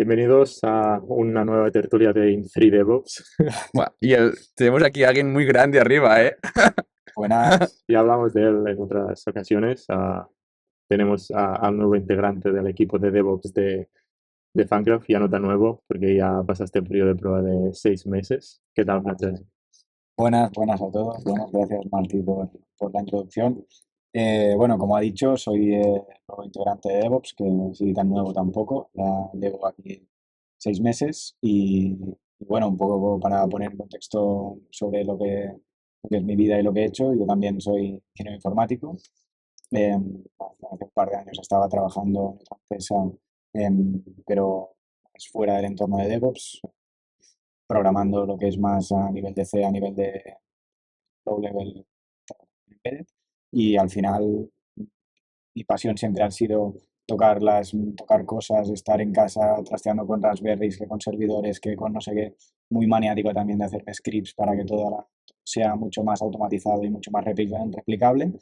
Bienvenidos a una nueva tertulia de In3 DevOps. Buah, tenemos aquí a alguien muy grande arriba, ¿eh? Buenas. Ya hablamos de él en otras ocasiones. Tenemos al nuevo integrante del equipo de DevOps de Fancraft, ya no tan nuevo, porque ya pasaste el periodo de prueba de 6 meses. ¿Qué tal, Francesc? Buenas a todos. Buenas, gracias Martí por la introducción. Bueno, como ha dicho, soy nuevo integrante de DevOps, que no soy tan nuevo tampoco. Ya llevo aquí 6 meses y bueno, un poco para poner en contexto sobre lo que es mi vida y lo que he hecho. Yo también soy ingeniero informático. Hace un par de años estaba trabajando en otra empresa, pero es fuera del entorno de DevOps, programando lo que es más a nivel de C, a nivel de low level embedded. Y al final mi pasión siempre ha sido tocar cosas, estar en casa trasteando con Raspberries, que con servidores, que con no sé qué, muy maniático también de hacerme scripts para que sea mucho más automatizado y mucho más replicable.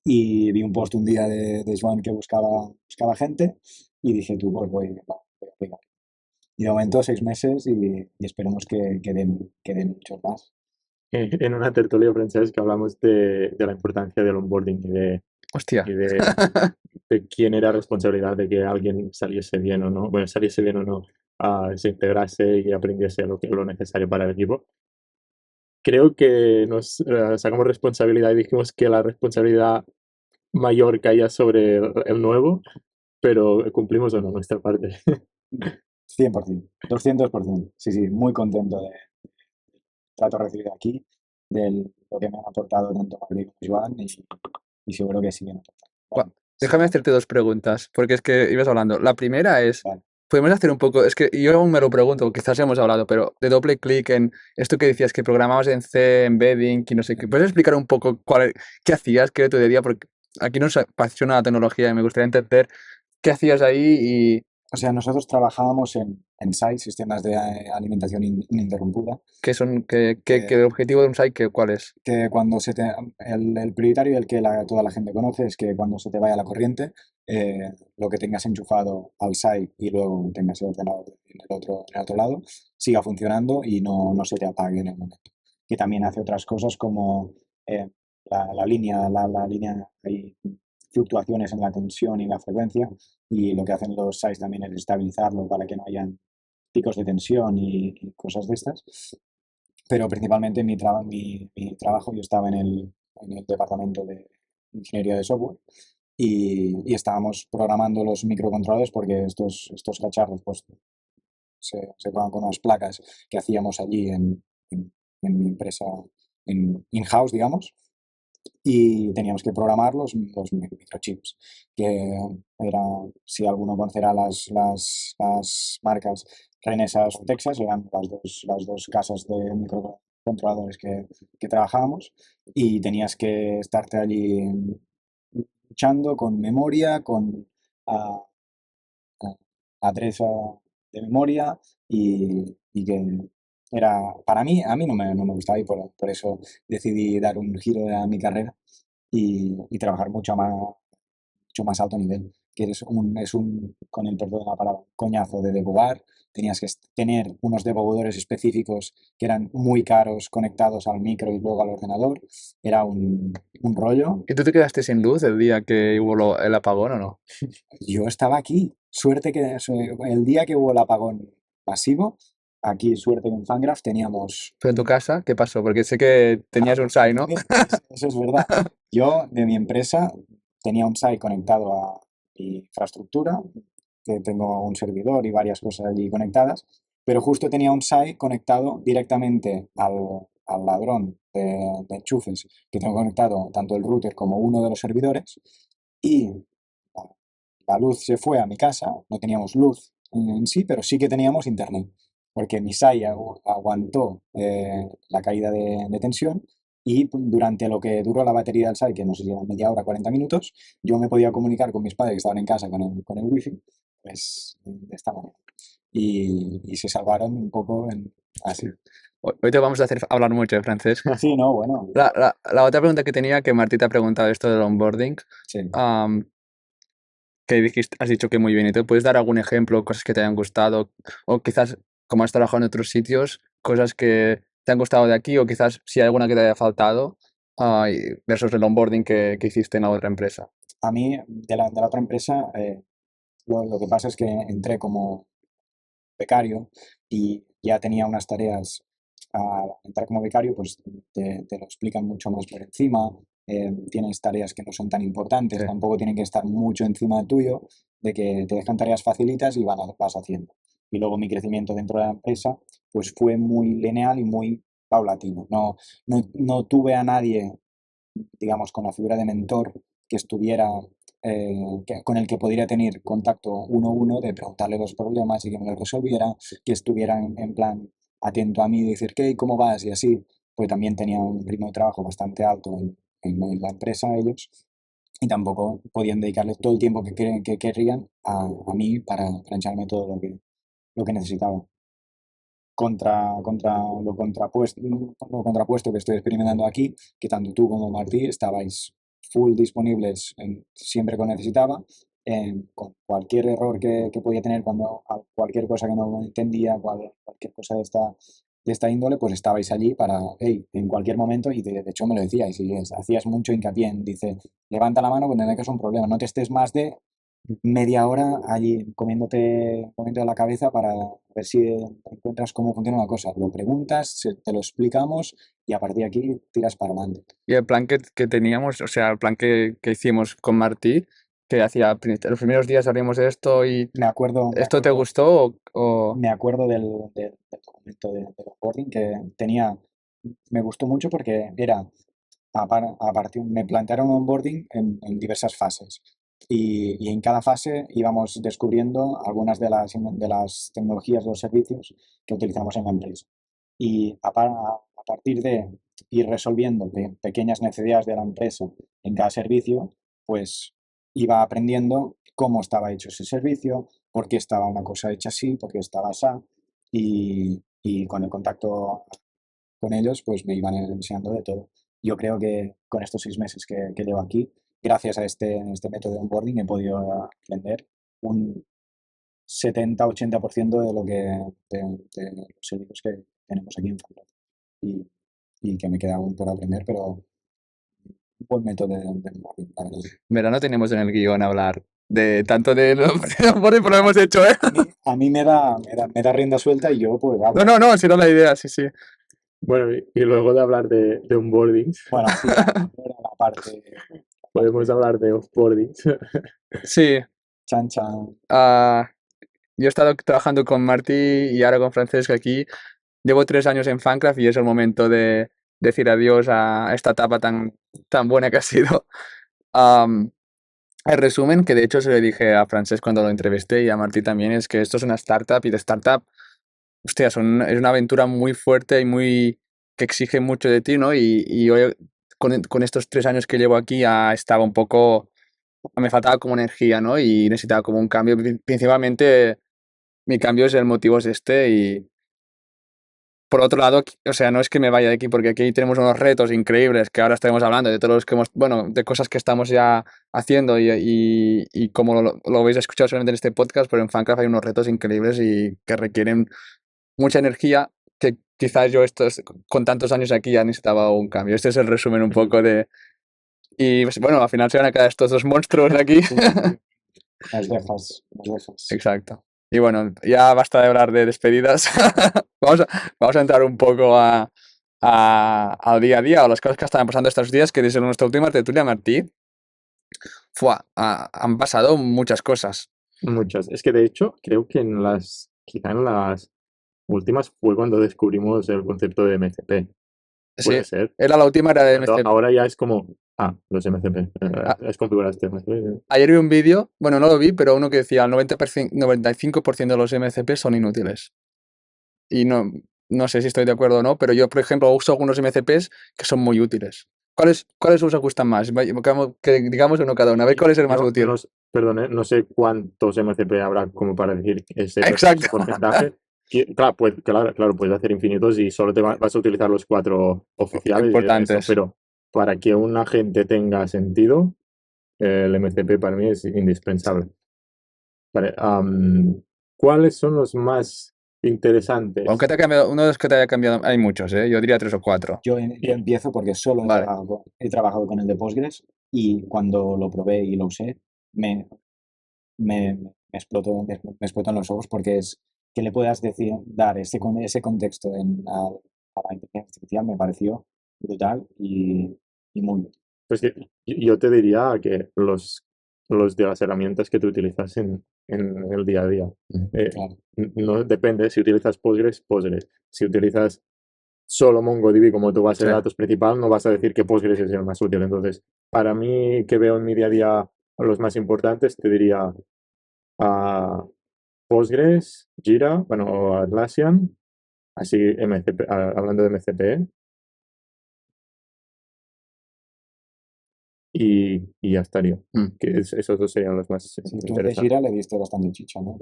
Y vi un post un día de Joan que buscaba gente y dije, tú, pues voy a aplicar. Y de momento 6 meses y esperemos que den muchos más. En una tertulia, Francesc, hablamos de la importancia del onboarding y Hostia. de quién era responsabilidad de que alguien saliese bien o no. Bueno, saliese bien o no, se integrase y aprendiese lo necesario para el equipo. Creo que nos sacamos responsabilidad y dijimos que la responsabilidad mayor caía sobre el nuevo, pero cumplimos o no nuestra parte. 100%, 200%. Sí, sí, muy contento del trato recibido aquí, de lo que me han aportado tanto Madrid como Joan y seguro que siguen aportando. Buah, Vale, sí, déjame hacerte dos preguntas, porque es que ibas hablando. La primera es, vale. podemos hacer un poco, es que yo aún me lo pregunto, quizás ya hemos hablado, pero de doble clic en esto que decías que programabas en C, embedding y no sé qué. ¿Puedes explicar un poco qué hacías, qué era tu día a día? Porque aquí nos apasiona la tecnología y me gustaría entender qué hacías ahí. O sea, nosotros trabajábamos en SAI, sistemas de alimentación ininterrumpida, ¿Qué son, que, el objetivo de un site, cuál es? que cuando el prioritario, el que toda la gente conoce, es que cuando se te vaya la corriente, lo que tengas enchufado al SAI y luego tengas el ordenador en el otro lado, siga funcionando y no se te apague en el momento. Que también hace otras cosas como la línea, hay fluctuaciones en la tensión y la frecuencia, y lo que hacen los SAIs también es estabilizarlo para que no hayan picos de tensión y cosas de estas. Pero principalmente mi trabajo, yo estaba en el departamento de ingeniería de software y estábamos programando los microcontroladores porque estos cacharros pues, se programan con unas placas que hacíamos allí en mi empresa, in-house, digamos, y teníamos que programar los microchips, que era, si alguno conocerá las marcas Renesas o Texas, eran las dos casas de microcontroladores que trabajábamos, y tenías que estarte allí luchando con memoria, con ah, ah, adresa de memoria, y que era, para mí, a mí no me gustaba, y por eso decidí dar un giro a mi carrera y trabajar mucho más alto nivel, que con el perdón de la palabra, coñazo de debugar. Tenías que tener unos debugadores específicos que eran muy caros, conectados al micro y luego al ordenador. Era un rollo. ¿Y tú te quedaste sin luz el día que hubo el apagón o no? Yo estaba aquí. Suerte que el día que hubo el apagón masivo, aquí, suerte que en Fangraph teníamos Pero en tu casa, ¿qué pasó? Porque sé que tenías un site, ¿no? Eso es verdad. Yo, de mi empresa, tenía un site conectado a mi infraestructura, que tengo un servidor y varias cosas allí conectadas, pero justo tenía un site conectado directamente al ladrón de enchufes, que tengo conectado tanto el router como uno de los servidores, y la, la luz se fue a mi casa. No teníamos luz en sí, pero sí que teníamos internet, porque mi site aguantó la caída de tensión, y durante lo que duró la batería del site, que no sé si era media hora, 40 minutos, yo me podía comunicar con mis padres que estaban en casa con el wifi, pues de esta manera. Y se salvaron un poco así. Hoy te vamos a hacer hablar mucho de francés. Sí, no, bueno, La otra pregunta que tenía, que Martí te ha preguntado esto del onboarding, sí. am, que dijiste, has dicho que muy bien. ¿Y te puedes dar algún ejemplo, cosas que te hayan gustado? O quizás, como has trabajado en otros sitios, cosas que te han gustado de aquí, o quizás si hay alguna que te haya faltado, versus el onboarding que hiciste en la otra empresa. A mí, de la otra empresa, lo que pasa es que entré como becario y ya tenía unas tareas. Al entrar como becario, pues te lo explican mucho más por encima. Tienes tareas que no son tan importantes, Sí. tampoco tienen que estar mucho encima tuyo, de que te dejan tareas facilitas y vas haciendo. Y luego mi crecimiento dentro de la empresa, pues fue muy lineal y muy paulatino. No tuve a nadie, digamos, con la figura de mentor que estuviera, con el que podría tener contacto uno a uno, de preguntarle los problemas y que me los resolviera, que estuviera en plan atento a mí y decir, ¿qué? ¿Cómo vas? Y así, pues también tenía un ritmo de trabajo bastante alto en la empresa ellos, y tampoco podían dedicarle todo el tiempo que querrían a mí para echarme todo lo que necesitaba. Contra lo contrapuesto que estoy experimentando aquí, que tanto tú como Martí estabais full disponibles siempre que lo necesitaba, con cualquier error que podía tener, cualquier cosa que no entendía, cualquier cosa de esta índole, pues estabais allí para, hey, en cualquier momento, y de hecho me lo decíais, y hacías mucho hincapié en, dice, levanta la mano cuando tengas un problema, no te estés más de media hora allí comiéndote la cabeza para ver si encuentras cómo funciona una cosa. Lo preguntas, te lo explicamos y a partir de aquí tiras para adelante. Y el plan que teníamos, o sea, el plan que hicimos con Martí, que hacía los primeros días haríamos esto y Me acuerdo, me ¿esto te acuerdo, gustó o me acuerdo del documento del onboarding que tenía. Me gustó mucho porque era me plantearon un onboarding en diversas fases. Y en cada fase íbamos descubriendo algunas de las tecnologías, de los servicios que utilizamos en la empresa. Y a partir de ir resolviendo pequeñas necesidades de la empresa en cada servicio, pues iba aprendiendo cómo estaba hecho ese servicio, por qué estaba una cosa hecha así, por qué estaba así, y con el contacto con ellos, pues me iban enseñando de todo. Yo creo que con estos 6 meses que llevo aquí, gracias a este método de onboarding, he podido aprender un 70-80% de los servicios que tenemos aquí en Fablo. Y, y que me queda aún por aprender, pero un buen método de onboarding, la verdad. en verano tenemos en el guión hablar de tanto de onboarding, pero lo hemos hecho, ¿eh? A mí me da rienda suelta y yo pues hablo. No, si no la idea, sí. Bueno, y luego de hablar de onboardings, Bueno, sí, era la parte podemos hablar de offboardings. Sí, chan chan. yo he estado trabajando con Martí y ahora con Francesca aquí. Llevo 3 años en Fancraft y es el momento de decir adiós a esta etapa tan buena que ha sido. Am, el resumen, que de hecho se lo dije a Francesc cuando lo entrevisté y a Martí también, es que esto es una startup y de startup, hostia, es una aventura muy fuerte y que exige mucho de ti, ¿no? Y hoy, con estos 3 años que llevo aquí, ya estaba un poco, me faltaba como energía, ¿no? Y necesitaba como un cambio. Principalmente, mi cambio es el motivo es este y por otro lado, o sea, no es que me vaya de aquí porque aquí tenemos unos retos increíbles que ahora estaremos hablando de todos los que hemos, bueno, de cosas que estamos ya haciendo y como lo habéis escuchado solamente en este podcast, pero en Fancraft hay unos retos increíbles y que requieren mucha energía que quizás yo con tantos años aquí ya necesitaba un cambio. Este es el resumen un poco de... Y pues, bueno, al final se van a quedar estos dos monstruos aquí. Sí, nos dejas. Exacto. Y bueno, ya basta de hablar de despedidas. Vamos a entrar un poco al día a día o las cosas que estaban pasando estos días, que desde nuestra última tertulia, Martí, han pasado muchas cosas. Muchas. Es que de hecho, creo que quizá en las últimas fue cuando descubrimos el concepto de MCP. Sí, Puede ser. era la última, era de Cuando MCP. ahora ya es como, los MCP. Ah, Es configurar este MCP. ayer vi un vídeo, bueno, no lo vi, pero uno que decía el 95% de los MCP son inútiles. Y no sé si estoy de acuerdo o no, pero yo, por ejemplo, uso algunos MCPs que son muy útiles. ¿Cuáles os gustan más? Que digamos uno cada uno, a ver cuál es el más Yo útil. perdone, no sé cuántos MCP habrá como para decir ese Exacto. porcentaje. Claro, claro, puedes hacer infinitos y solo vas a utilizar los 4 oficiales. Importantes. Pero para que un agente tenga sentido, el MCP para mí es indispensable. Vale, ¿cuáles son los más interesantes? Aunque te ha cambiado, uno de los que te haya cambiado, hay muchos, ¿eh? Yo diría 3 o 4. Yo empiezo porque solo Vale. he trabajado con el de Postgres y cuando lo probé y lo usé, me, me explotó, me explotó en los ojos porque es que le puedas decir, dar ese contexto a la inteligencia artificial me pareció brutal y muy útil. Pues que yo te diría que los de las herramientas que tú utilizas en el día a día. Claro. No depende, si utilizas Postgres, Postgres. Si utilizas solo MongoDB como tu base de Sí. datos principal, no vas a decir que Postgres es el más útil. Entonces, para mí, que veo en mi día a día los más importantes, te diría Postgres, Jira, bueno, o Atlassian, así MCP, hablando de MCP, y ya estaría. Que esos dos serían los más Sí, tú de interesantes. Gira le diste bastante chicha, ¿no?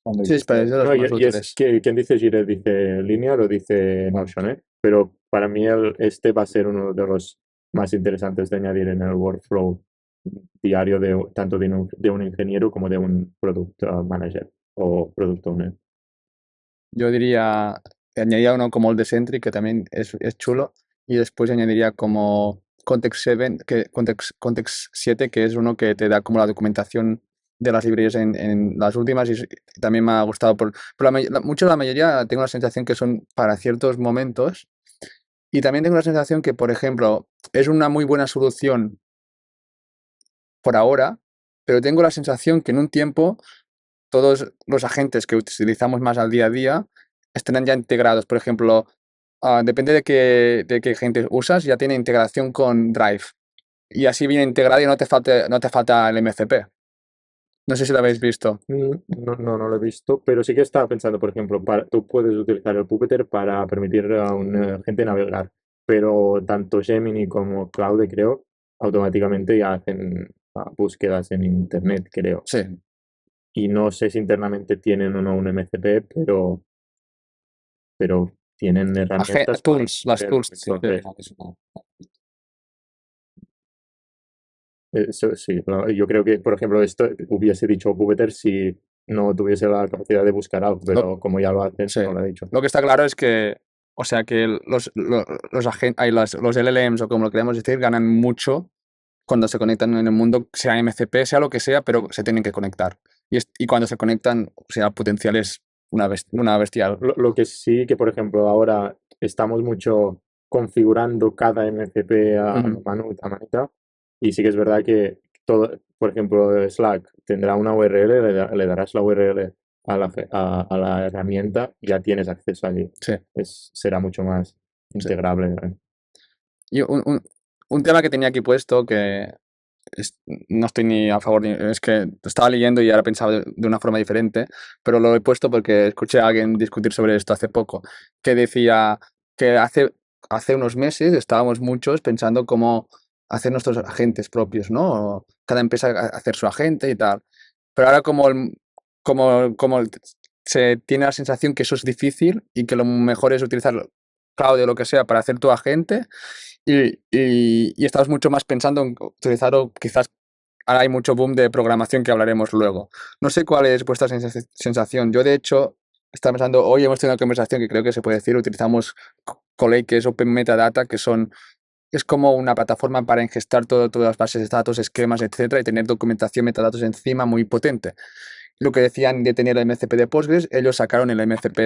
Cuando Sí, es para hiciste... eso los No, más y es útiles. que quien dice Jira dice Linear o dice Bueno, Notion, ¿eh? Pero para mí este va a ser uno de los más interesantes de añadir en el workflow diario tanto de un ingeniero como de un product manager o product owner. Yo diría, añadiría uno como el de Sentry, que también es chulo, y después añadiría como Context 7, que es uno que te da como la documentación de las librerías en las últimas, y también me ha gustado. Mucho la mayoría tengo la sensación que son para ciertos momentos, y también tengo la sensación que, por ejemplo, es una muy buena solución por ahora, pero tengo la sensación que en un tiempo todos los agentes que utilizamos más al día a día estarán ya integrados. Por ejemplo, depende de qué agente usas, ya tiene integración con Drive. Y así viene integrado y no te falta el MCP. No sé si lo habéis visto. No lo he visto, pero sí que estaba pensando, por ejemplo, tú puedes utilizar el Puppeteer para permitir a un gente navegar, pero tanto Gemini como Claude, creo, automáticamente ya hacen búsquedas en Internet, creo. Sí. Y no sé si internamente tienen o no un MCP, pero tienen herramientas para Las hacerlo. tools. Sí. Entonces, es una... eso sí, yo creo que, por ejemplo, esto hubiese dicho Puppeteer si no tuviese la capacidad de buscar algo, pero como ya lo hacen, Sí. no lo he dicho. Lo que está claro es que, o sea, que los LLMs, o como lo queremos decir, ganan mucho cuando se conectan en el mundo, sea MCP, sea lo que sea, pero se tienen que conectar. Y cuando se conectan, o sea, el potencial es una bestial. Lo que sí que, por ejemplo, ahora estamos mucho configurando cada MCP Ujú. a manita, y sí que es verdad que todo, por ejemplo, Slack tendrá una URL, le darás la URL a la herramienta y ya tienes acceso allí. Sí. Será mucho más integrable. Y un tema que tenía aquí puesto, que no estoy ni a favor, es que estaba leyendo y ahora pensaba de una forma diferente, pero lo he puesto porque escuché a alguien discutir sobre esto hace poco, que decía que hace unos meses estábamos muchos pensando cómo hacer nuestros agentes propios, ¿no? O cada empresa hacer su agente y tal. Pero ahora como se tiene la sensación que eso es difícil y que lo mejor es utilizar Cloud o lo que sea para hacer tu agente, y estamos mucho más pensando en utilizar, o quizás ahora hay mucho boom de programación que hablaremos luego. No sé cuál es vuestra sensación. Yo, de hecho, estaba pensando, hoy hemos tenido una conversación que creo que se puede decir, utilizamos Colate, que es Open Metadata, es como una plataforma para ingestar todas las bases de datos, esquemas, etcétera, y tener documentación, metadatos encima muy potente. Lo que decían de tener el MCP de Postgres, ellos sacaron el MCP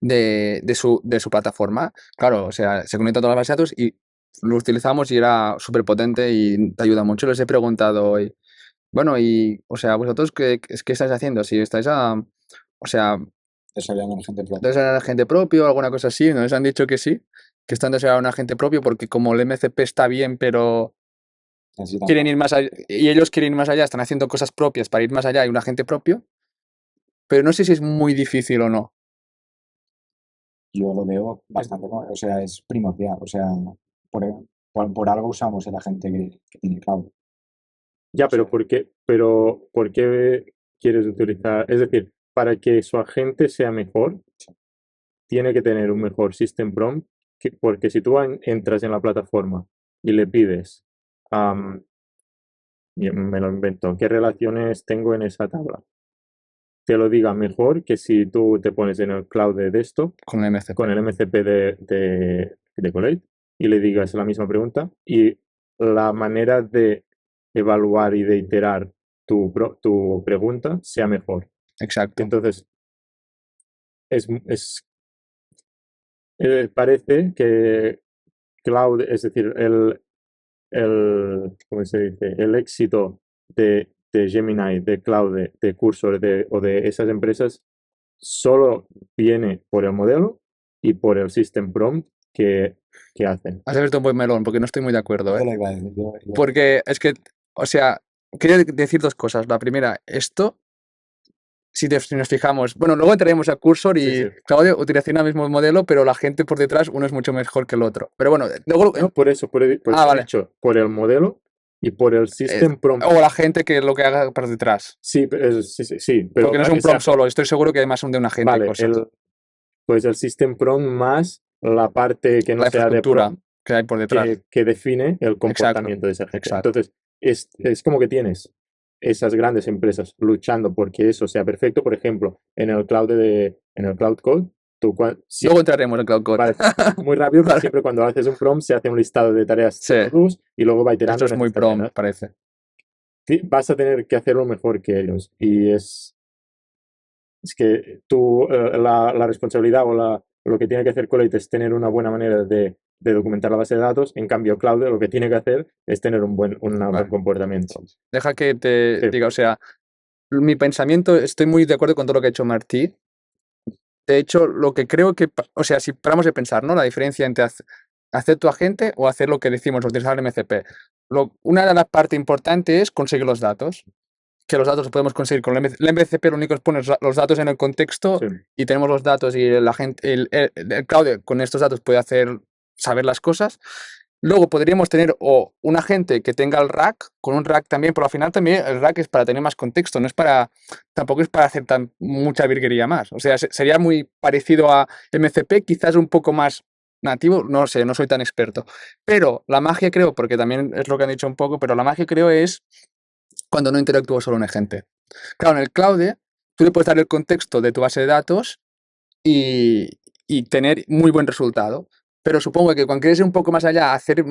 de su plataforma. Claro, o sea, se conecta a todas las bases de datos y lo utilizamos y era súper potente y te ayuda mucho. Les he preguntado hoy, bueno, o sea, vosotros qué estáis haciendo, si estáis o sea, desarrollando un agente propio. desarrollar un agente propio o alguna cosa así, nos han dicho que sí, que están desarrollando un agente propio porque como el MCP está bien, pero Necesitan quieren ir más allá, y ellos quieren ir más allá, están haciendo cosas propias para ir más allá y un agente propio, pero no sé si es muy difícil o no. Yo lo veo bastante, o sea, es primordial, o sea, por, por algo usamos el agente que tiene Cloud. Ya, O sea, pero ¿por qué quieres utilizar? Es decir, para que su agente sea mejor, tiene que tener un mejor system prompt, porque si tú entras en la plataforma y le pides me lo invento, qué relaciones tengo en esa tabla. Te lo diga mejor que si tú te pones en el cloud de esto, con el MCP. con el MCP de Collate, y le digas la misma pregunta, y la manera de evaluar y de iterar tu pregunta sea mejor. Exacto. Entonces, parece que cloud, es decir, ¿cómo se dice? El éxito de Gemini, de Claude, de Cursor o de esas empresas solo viene por el modelo y por el system prompt que hacen. Has abierto un buen melón, porque no estoy muy de acuerdo, Eso ¿eh? lo iba a decir. Porque es que, o sea, quería decir dos cosas. La primera, esto, si nos fijamos, bueno, luego entraremos a Cursor Sí, y sí. Claudio utilizan el mismo modelo, pero la gente por detrás, uno es mucho mejor que el otro. Pero bueno, luego, No, por eso, he vale. dicho, por el modelo y por el system prompt. O la gente que lo que haga por detrás. Sí, sí, pero Porque no es un prompt solo, estoy seguro que además son de una gente y vale, cosas. pues el system prompt más la parte que no La sea de infraestructura prompt que hay por detrás. que define el comportamiento de esa gente. Exacto. Entonces, es como que tienes esas grandes empresas luchando porque eso sea perfecto. Por ejemplo, en el cloud code, Luego entraremos en Cloud Code. vale, muy rápido, pero Vale. siempre cuando haces un prompt se hace un listado de tareas Sí. de todos y luego va iterando. Esto es muy en esas prompt, tareas. parece. Sí, vas a tener que hacerlo mejor que ellos. Y es que tú, la responsabilidad o lo que tiene que hacer Collate es tener una buena manera de documentar la base de datos. En cambio, Cloud lo que tiene que hacer es tener un buen Vale. comportamiento. Deja que te Sí. diga, o sea, mi pensamiento, estoy muy de acuerdo con todo lo que ha hecho Martí. De hecho, lo que creo que, o sea, si paramos de pensar, ¿no? La diferencia entre hacer tu agente o hacer lo que decimos, utilizar el MCP. Una de las partes importantes es conseguir los datos. Que los datos los podemos conseguir con el MCP, lo único es poner los datos en el contexto Sí. y tenemos los datos y el Claude con estos datos puede saber las cosas. Luego podríamos tener un agente que tenga el rack, con un rack también, pero al final también el rack es para tener más contexto, tampoco es para hacer mucha virguería más. O sea, sería muy parecido a MCP, quizás un poco más nativo, no sé, no soy tan experto. Pero la magia creo, porque también es lo que han dicho un poco, pero la magia creo es cuando no interactúa solo un agente. Claro, en el Claude tú le puedes dar el contexto de tu base de datos y tener muy buen resultado. Pero supongo que cuando quieres ir un poco más allá, hacer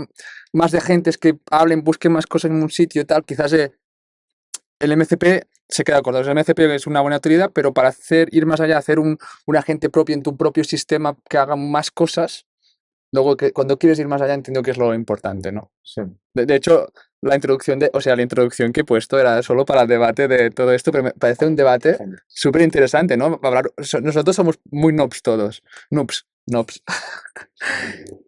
más de agentes que hablen, busquen más cosas en un sitio y tal, quizás el MCP se queda corto. El MCP es una buena utilidad, pero para ir más allá, hacer un agente propio en tu propio sistema que haga más cosas, luego cuando quieres ir más allá entiendo que es lo importante, ¿no? Sí. De hecho, la introducción que he puesto era solo para el debate de todo esto, pero me parece un debate súper interesante, ¿no? Nosotros somos muy noobs todos. Noobs.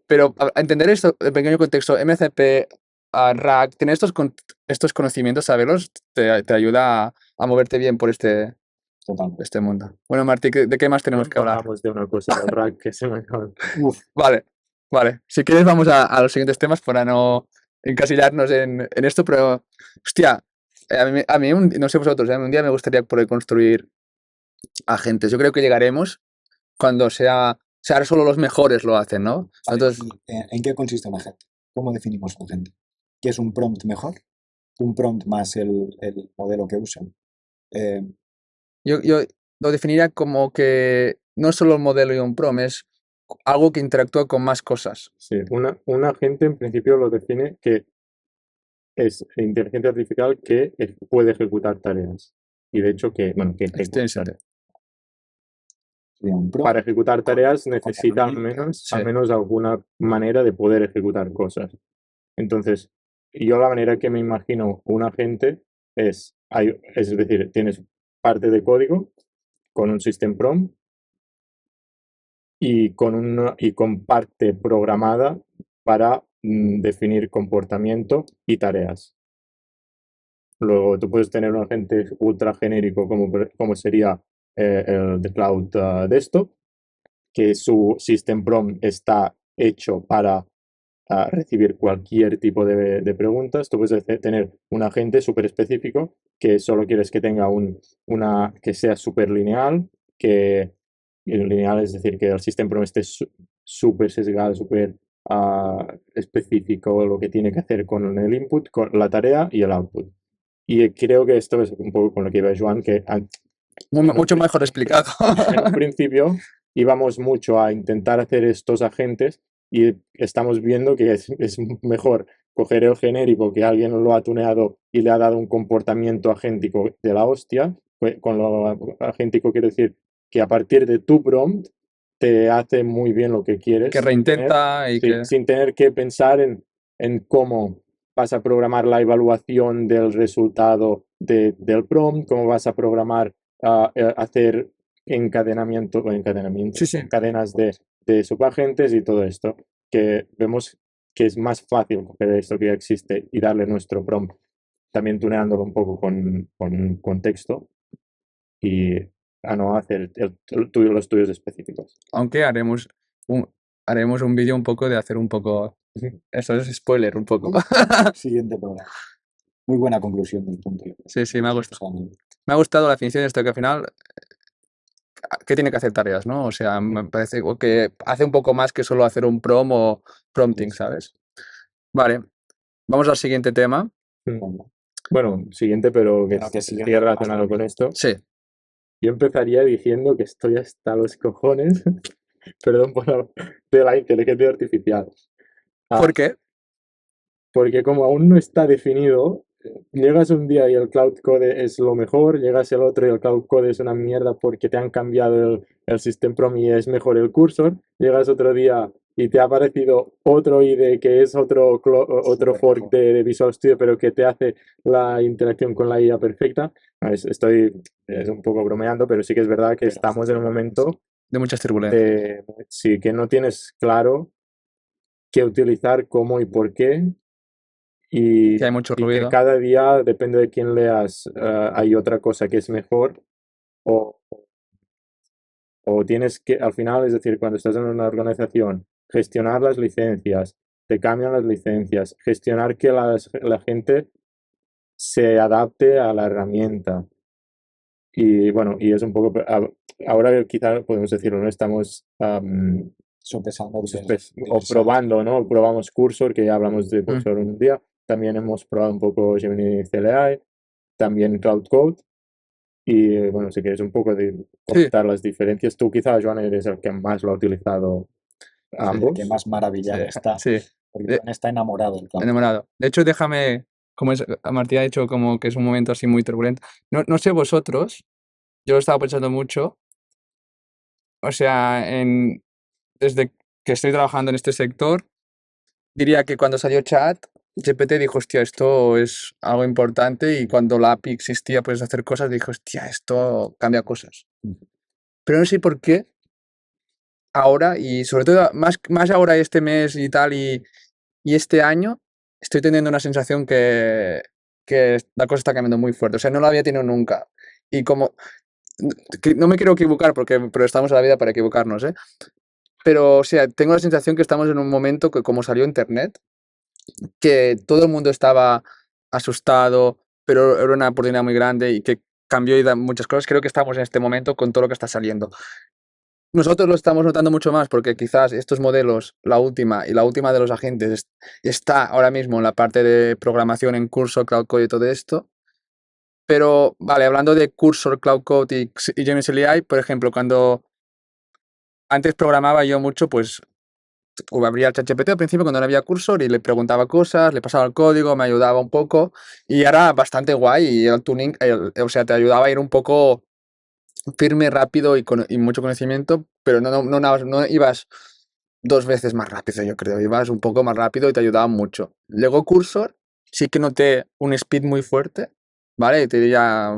Pero a entender esto, el pequeño contexto, MCP, RAG, tener estos conocimientos, saberlos, te ayuda a moverte bien por este mundo. Bueno, Martí, ¿de qué más tenemos que hablar? Hablamos de una cosa del rack que se me acaba. Vale. Si quieres vamos a los siguientes temas para no encasillarnos en esto, pero, hostia, a mí no sé vosotros, un día me gustaría poder construir agentes. Yo creo que llegaremos cuando ahora solo los mejores lo hacen, ¿no? Vale, Entonces, ¿en qué consiste un agente? ¿Cómo definimos un agente? ¿Qué es un prompt mejor? ¿Un prompt más el modelo que usen? yo lo definiría como que no es solo un modelo y un prompt, es algo que interactúa con más cosas. Sí, un agente en principio lo define que es inteligencia artificial que puede ejecutar tareas. Y de hecho que ejecuta. Para ejecutar tareas necesita al menos alguna manera de poder ejecutar cosas. Entonces, yo la manera que me imagino un agente es decir, tienes parte de código con un system prompt y con parte programada para definir comportamiento y tareas. Luego tú puedes tener un agente ultra genérico como sería el de Cloud Desktop, que su system prompt está hecho para recibir cualquier tipo de preguntas. Tú puedes tener un agente súper específico que solo quieres que tenga que sea súper lineal, es decir, que el system prompt esté súper sesgado, súper específico lo que tiene que hacer con el input, con la tarea y el output. Y creo que esto es un poco con lo que iba Joan, que Mucho mejor explicado. en un principio íbamos mucho a intentar hacer estos agentes y estamos viendo que es mejor coger el genérico que alguien lo ha tuneado y le ha dado un comportamiento agéntico de la hostia. Con lo agéntico quiero decir que a partir de tu prompt te hace muy bien lo que quieres Que reintenta y que... sin tener que pensar en cómo vas a programar la evaluación del resultado del prompt, cómo vas a programar hacer Sí, sí. cadenas de subagentes y todo esto, que vemos que es más fácil coger esto que ya existe y darle nuestro prompt, también tuneándolo un poco con contexto y a no hacer los tuyos específicos. Aunque haremos un vídeo un poco de hacer un poco... Eso es spoiler un poco. Siguiente programa. Muy buena conclusión del punto. Yo creo. Sí, sí, me ha gustado. O sea, Me ha gustado la definición de esto, que al final, que tiene que hacer tareas, ¿no? O sea, me parece que hace un poco más que solo hacer un prom o prompting, ¿sabes? Vale, vamos al siguiente tema. venga. Bueno, siguiente, pero que Bueno, que sigue sigue más relacionado con rápido. esto. Sí, Yo empezaría diciendo que estoy hasta los cojones, perdón de la inteligencia artificial. ¿por qué? Porque como aún no está definido, llegas un día y el Cloud Code es lo mejor, llegas el otro y el Cloud Code es una mierda porque te han cambiado el System Prom y es mejor el cursor, llegas otro día y te ha aparecido otro IDE que es otro fork de Visual Studio, pero que te hace la interacción con la IA perfecta. Estoy un poco bromeando, pero sí que es verdad que estamos en un momento De muchas turbulencias. sí, que no tienes claro qué utilizar, cómo y por qué. Y, Que hay mucho y que ruido. cada día, depende de quién leas, hay otra cosa que es mejor o, o tienes que, al final, es decir, cuando estás en una organización, gestionar las licencias, te cambian las licencias, gestionar que la gente se adapte a la herramienta. Y bueno, y es un poco, ahora quizá podemos decirlo, no estamos Sopesando o diversas- probando, ¿no? Probamos Cursor, que ya hablamos de Mm. Cursor un día. También hemos probado un poco Gemini CLI, también Cloud Code. Y bueno, si quieres un poco de Sí, comentar las diferencias, tú quizás, Joan, eres el que más lo ha utilizado a el ambos. que más maravillado sí, está. sí. Porque De- Juan está enamorado del cloud. enamorado. De hecho, déjame, como Martí ha dicho, como que es un momento así muy turbulento. No sé vosotros, yo lo estaba pensando mucho, o sea, desde que estoy trabajando en este sector, diría que cuando salió Chat, GPT dijo, hostia, esto es algo importante, y cuando la API existía, puedes hacer cosas, dijo, hostia, esto cambia cosas. Pero no sé por qué ahora, y sobre todo más ahora este mes y tal, y este año, estoy teniendo una sensación que la cosa está cambiando muy fuerte. O sea, no la había tenido nunca. Y como, que no me quiero equivocar, pero estamos en la vida para equivocarnos, ¿eh? Pero, o sea, tengo la sensación que estamos en un momento que, como salió Internet, que todo el mundo estaba asustado, pero era una oportunidad muy grande y que cambió y da muchas cosas. Creo que estamos en este momento con todo lo que está saliendo. Nosotros lo estamos notando mucho más porque quizás estos modelos, la última de los agentes, está ahora mismo en la parte de programación en Cursor, Cloud Code y todo esto. Pero, vale, hablando de Cursor, Cloud Code y Gemini CLI, por ejemplo, cuando antes programaba yo mucho, pues abría el ChatGPT al principio cuando no había Cursor y le preguntaba cosas, le pasaba el código, me ayudaba un poco y era bastante guay, y el tuning, o sea, te ayudaba a ir un poco firme, rápido y mucho conocimiento, pero no ibas 2 veces más rápido, yo creo, ibas un poco más rápido y te ayudaba mucho. Luego Cursor, sí que noté un speed muy fuerte, ¿vale? Te diría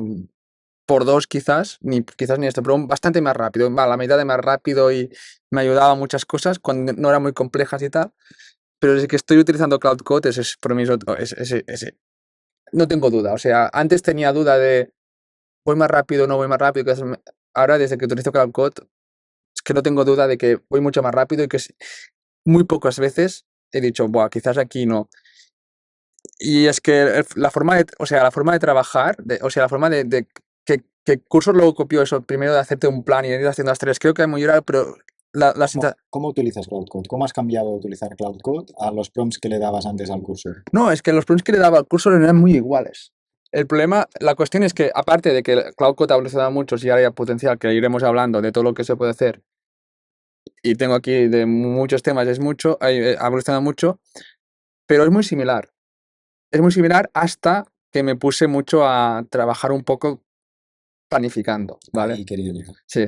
por 2 quizás ni esto, pero bastante más rápido, la mitad de más rápido, y me ayudaba a muchas cosas cuando no eran muy complejas y tal. Pero desde que estoy utilizando Cloud Code, ese es por mí no tengo duda. O sea, antes tenía duda de voy más rápido, no voy más rápido. Ahora, desde que utilizo Cloud Code, es que no tengo duda de que voy mucho más rápido, y que muy pocas veces he dicho, buah, quizás aquí no. Y es que la forma de trabajar, o sea, la forma de que Cursor luego copió eso, primero de hacerte un plan y ir haciendo las tareas, creo que es muy raro, pero ¿Cómo utilizas Cloud Code? ¿Cómo has cambiado de utilizar Cloud Code a los prompts que le dabas antes al cursor? no, es que los prompts que le daba al Cursor eran muy iguales. El problema, la cuestión es que, aparte de que el Cloud Code ha evolucionado mucho, si ahora hay potencial, que iremos hablando de todo lo que se puede hacer, y tengo aquí de muchos temas, ha evolucionado mucho, pero es muy similar. Es muy similar hasta que me puse mucho a trabajar un poco planificando, ¿vale? Ahí quería llegar. Sí.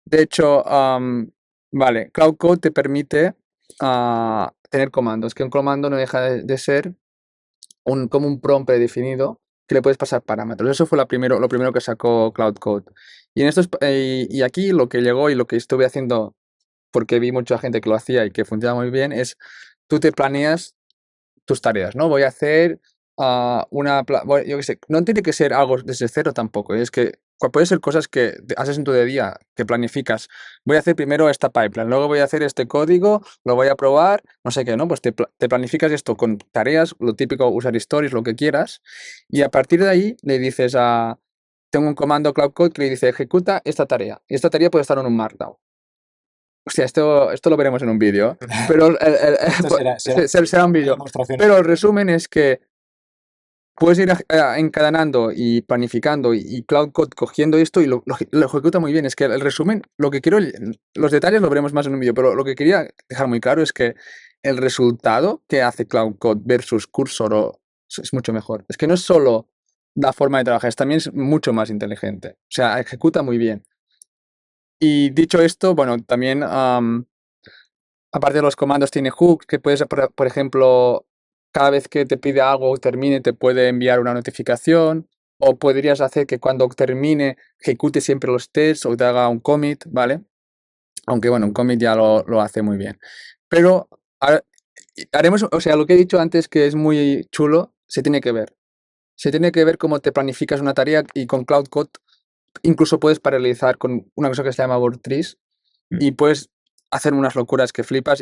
De hecho, vale, Cloud Code te permite tener comandos, que un comando no deja de ser como un prompt predefinido que le puedes pasar parámetros. Eso fue lo primero que sacó Cloud Code. Y, y aquí lo que llegó y lo que estuve haciendo, porque vi mucha gente que lo hacía y que funciona muy bien, es tú te planeas tus tareas, ¿no? Voy a hacer yo qué sé, no tiene que ser algo desde cero tampoco, es que puede ser cosas que haces en tu día a día, que planificas. Voy a hacer primero esta pipeline, luego voy a hacer este código, lo voy a probar, no sé qué, ¿no? Pues te planificas esto con tareas, lo típico, usar stories, lo que quieras, y a partir de ahí le dices tengo un comando Cloud Code que le dice ejecuta esta tarea, y esta tarea puede estar en un Markdown. Hostia, esto lo veremos en un vídeo, pero Esto será un una vídeo. demostración. Pero el resumen es que puedes ir encadenando y planificando y Cloud Code cogiendo esto y lo ejecuta muy bien. Es que el resumen, los detalles lo veremos más en un vídeo, pero lo que quería dejar muy claro es que el resultado que hace Cloud Code versus Cursor es mucho mejor. Es que no es solo la forma de trabajar, también es mucho más inteligente. O sea, ejecuta muy bien. Y dicho esto, bueno, también aparte de los comandos tiene hooks que puedes, por ejemplo, cada vez que te pide algo o termine te puede enviar una notificación o podrías hacer que cuando termine ejecute siempre los tests o te haga un commit, ¿vale? Aunque bueno, un commit ya lo hace muy bien. Pero haremos, o sea, lo que he dicho antes que es muy chulo, se tiene que ver. Se tiene que ver cómo te planificas una tarea y con Cloud Code incluso puedes paralelizar con una cosa que se llama Work Trees y puedes hacer unas locuras que flipas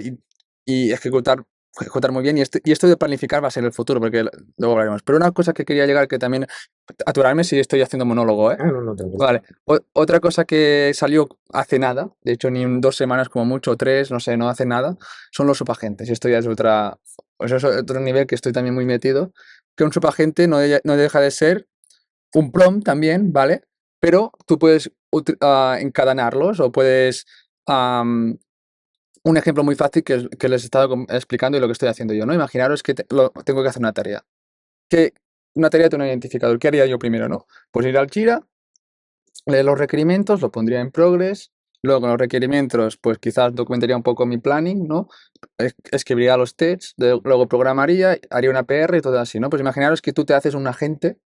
y ejecutar muy bien. Y esto de planificar va a ser el futuro, porque luego hablaremos. Pero una cosa que quería llegar, que también, aturarme si estoy haciendo monólogo, ¿eh? No, tranquilo. Vale. Otra cosa que salió hace nada, de hecho ni 2 semanas como mucho, 3, no sé, no hace nada, son los subagentes. Y esto ya es otro nivel que estoy también muy metido, que un subagente no deja de ser un prompt también, ¿vale? Pero tú puedes encadenarlos o puedes... un ejemplo muy fácil que les he estado explicando y lo que estoy haciendo yo, ¿no? Imaginaros que tengo que hacer una tarea. Una tarea tiene un identificador. ¿Qué haría yo primero, no? Pues ir al Jira, leer los requerimientos, lo pondría en progress. Luego con los requerimientos, pues quizás documentaría un poco mi planning, ¿no? Escribiría los tests, luego programaría, haría una PR y todo así, ¿no? Pues imaginaros que tú te haces un agente,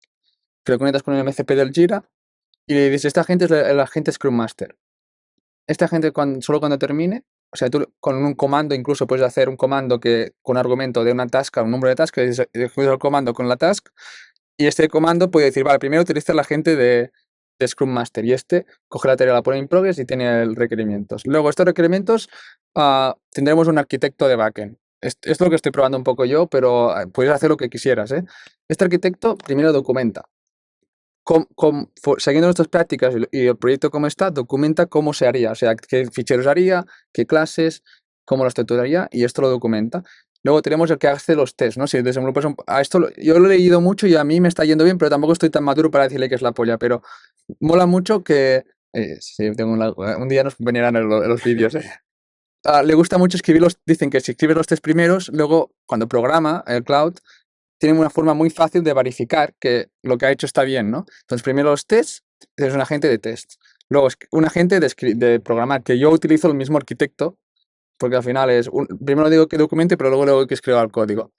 que lo conectas con el MCP del Jira y le dices, este agente es el agente Scrum Master. Esta gente solo cuando termine, o sea, tú con un comando incluso puedes hacer un comando que con argumento de una task, un número de task, que ejecutas el comando con la task, y este comando puede decir, vale, primero utiliza la gente de Scrum Master, y este coge la tarea, la pone en progress y tiene requerimientos. Luego, estos requerimientos tendremos un arquitecto de backend. Esto es lo que estoy probando un poco yo, pero puedes hacer lo que quisieras, ¿eh? Este arquitecto primero documenta siguiendo nuestras prácticas y el proyecto como está, documenta cómo se haría, o sea, qué ficheros haría, qué clases, cómo lo estructuraría, y esto lo documenta. Luego tenemos el que hace los tests, ¿no? Si desenvolupas yo lo he leído mucho y a mí me está yendo bien, pero tampoco estoy tan maduro para decirle que es la polla, pero mola mucho que... sí, un día nos venirán en los vídeos, ¿eh? Le gusta mucho dicen que si escribes los test primeros, luego cuando programa el cloud, tienen una forma muy fácil de verificar que lo que ha hecho está bien, ¿no? Entonces, primero los tests, es un agente de test. Luego es un agente de programar, que yo utilizo el mismo arquitecto, porque al final primero digo que documente, pero luego digo que escriba el código.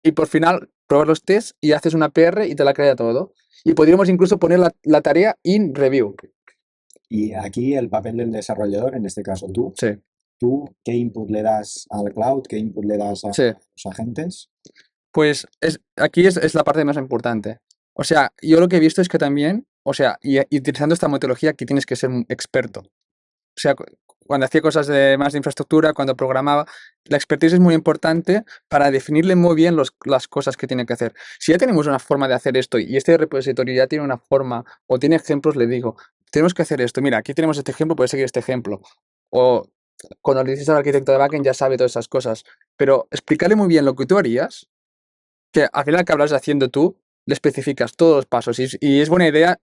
Y por final, pruebas los tests y haces una PR y te la crea todo. Y podríamos incluso poner la tarea in review. Y aquí el papel del desarrollador, en este caso tú, Sí, ¿tú qué input le das al cloud? ¿Qué input le das a sí. los agentes? Pues aquí es la parte más importante. O sea, yo lo que he visto es que también, o sea, y utilizando esta metodología, aquí tienes que ser un experto. O sea, cuando hacía cosas más de infraestructura, cuando programaba, la expertise es muy importante para definirle muy bien las cosas que tiene que hacer. Si ya tenemos una forma de hacer esto y este repositorio ya tiene una forma o tiene ejemplos, le digo, tenemos que hacer esto. Mira, aquí tenemos este ejemplo, puedes seguir este ejemplo. O cuando le dices al arquitecto de backend ya sabe todas esas cosas. Pero explicarle muy bien lo que tú harías, que al final que hablas haciendo tú, le especificas todos los pasos. Y es buena idea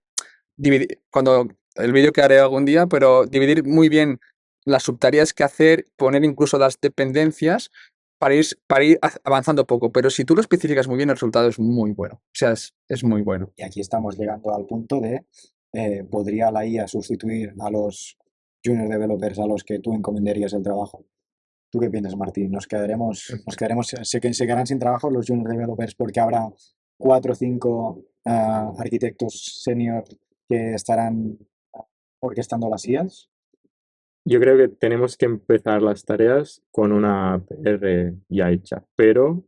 dividir, cuando el vídeo que haré algún día, pero dividir muy bien las subtareas que hacer, poner incluso las dependencias para ir avanzando poco. Pero si tú lo especificas muy bien, el resultado es muy bueno. O sea, es muy bueno. Y aquí estamos llegando al punto de, ¿podría la IA sustituir a los junior developers a los que tú encomendarías el trabajo? ¿Tú qué piensas, Martín? Se quedarán sin trabajo los junior developers porque habrá 4 o 5 arquitectos senior que estarán orquestando las IAs? Yo creo que tenemos que empezar las tareas con una PR ya hecha, pero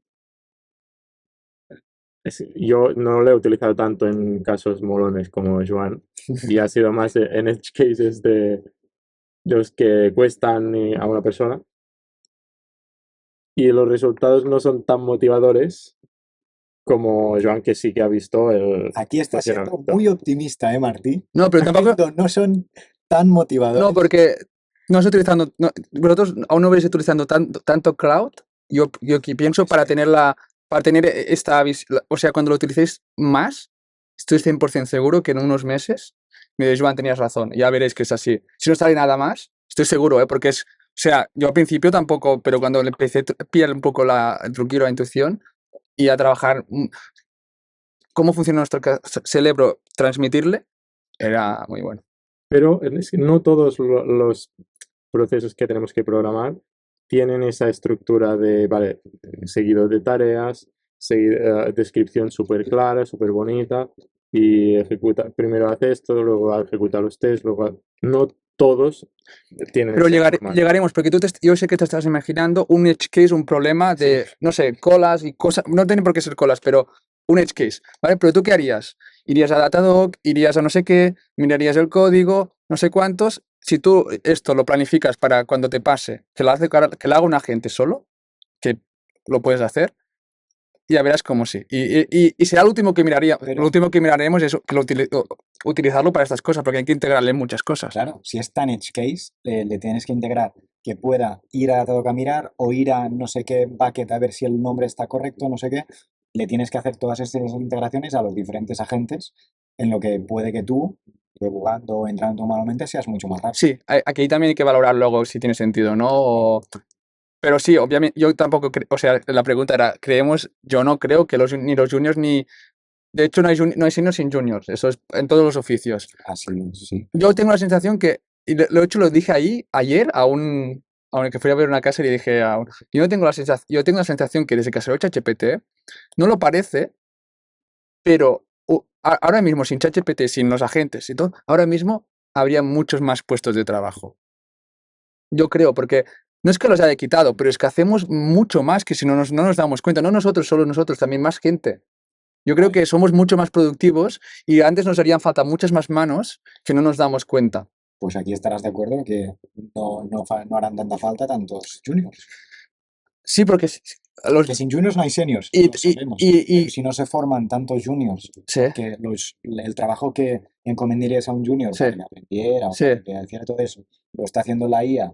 yo no lo he utilizado tanto en casos molones como Joan, y ha sido más en edge cases de los que cuestan a una persona, y los resultados no son tan motivadores como Joan, que sí que ha visto el Aquí está siendo funcionamiento. muy optimista, ¿eh, Martí? No, pero tampoco. No son tan motivadores. No, porque no estoy utilizando. Vosotros aún no veis utilizando tanto cloud. Yo aquí pienso para tener esta o sea, cuando lo utilicéis más, estoy 100% seguro que en unos meses me diréis, Joan, tenías razón. Ya veréis que es así. Si no sale nada más, estoy seguro, porque es. O sea, yo al principio tampoco, pero cuando le empecé a pillar un poco el truquillo, la intuición y a trabajar cómo funciona nuestro cerebro, transmitirle, era muy bueno. Pero es que no todos los procesos que tenemos que programar tienen esa estructura de, vale, seguido de tareas, descripción súper clara, súper bonita, y primero hace esto, luego ejecuta los tests, luego... No todos tienen Pero esa forma. llegaremos, porque yo sé que te estás imaginando un edge case, un problema de, no sé, colas y cosas, no tiene por qué ser colas, pero un edge case, ¿vale? Pero ¿tú qué harías? Irías a Datadog, irías a no sé qué, mirarías el código, no sé cuántos. Si tú esto lo planificas para cuando te pase, que lo haga un agente solo, que lo puedes hacer, ya verás cómo sí. Y será lo último que Pero- lo último que miraremos es utilizarlo para estas cosas, porque hay que integrarle muchas cosas. Claro, si es tan edge case, le tienes que integrar que pueda ir a Datadog a mirar o ir a no sé qué bucket a ver si el nombre está correcto, no sé qué. Le tienes que hacer todas estas integraciones a los diferentes agentes, en lo que puede que tú, debugando o entrando manualmente, seas mucho más rápido. Sí, aquí también hay que valorar luego si tiene sentido, ¿no? Pero sí, obviamente, yo tampoco creo, o sea, la pregunta era, yo no creo que ni los juniors ni... De hecho, no hay seniors sin juniors, eso es en todos los oficios. Así, sí. Yo tengo la sensación que, y lo dije ayer a un que fui a ver una casa y le dije yo tengo la sensación que desde que se lo ChatGPT, no lo parece, pero ahora mismo sin ChatGPT, sin los agentes y todo, ahora mismo habría muchos más puestos de trabajo. Yo creo, porque no es que los haya quitado, pero es que hacemos mucho más que si no nos damos cuenta. No nosotros, solo nosotros, también más gente. Yo creo que somos mucho más productivos y antes nos harían falta muchas más manos que no nos damos cuenta. Pues aquí estarás de acuerdo que no harán tanta falta tantos juniors. Sí, porque Que sin juniors no hay seniors, Y- lo sabemos. y- Pero si no se forman tantos juniors, sí, que el trabajo que encomendarías a un junior Sí. para que aprendiera o Sí. para que hiciera todo eso, lo está haciendo la IA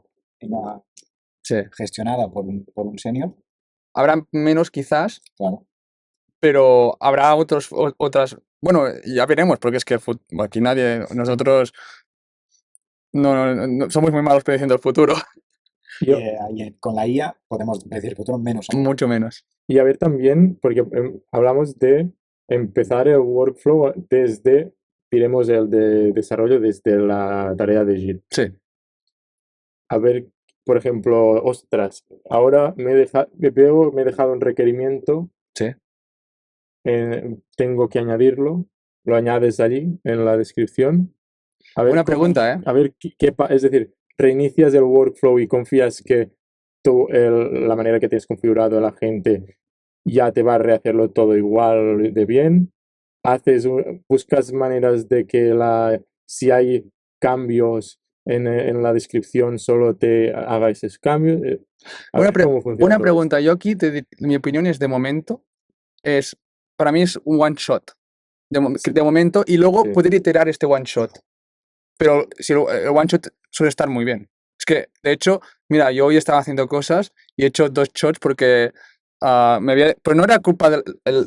sí. gestionada por un senior, Habrá menos quizás, claro. pero habrá otras. Bueno, ya veremos, porque es que aquí nosotros no somos muy malos prediciendo el futuro, Yo- Y con la IA podemos decir que menos aún. mucho menos. Y a ver también, porque hablamos de empezar el workflow desde, diremos, el de desarrollo desde la tarea de Git. Sí, A ver, por ejemplo, ostras, ahora me he dejado un requerimiento, sí. tengo que añadirlo, lo añades allí en la descripción. A ver Buena pregunta, ¿eh? A ver es decir, reinicias el workflow y confías que la manera que tienes configurado a la gente ya te va a rehacerlo todo igual de bien. Buscas maneras de que si hay cambios en la descripción solo te haga esos cambios. A Buena, ver cómo funciona buena todo pregunta. Yo aquí, mi opinión es de momento, para mí es un one shot. De momento, y luego Sí. poder iterar este one shot. Pero si el one shot suele estar muy bien. Es que, de hecho, mira, yo hoy estaba haciendo cosas y he hecho 2 shots porque pero no era culpa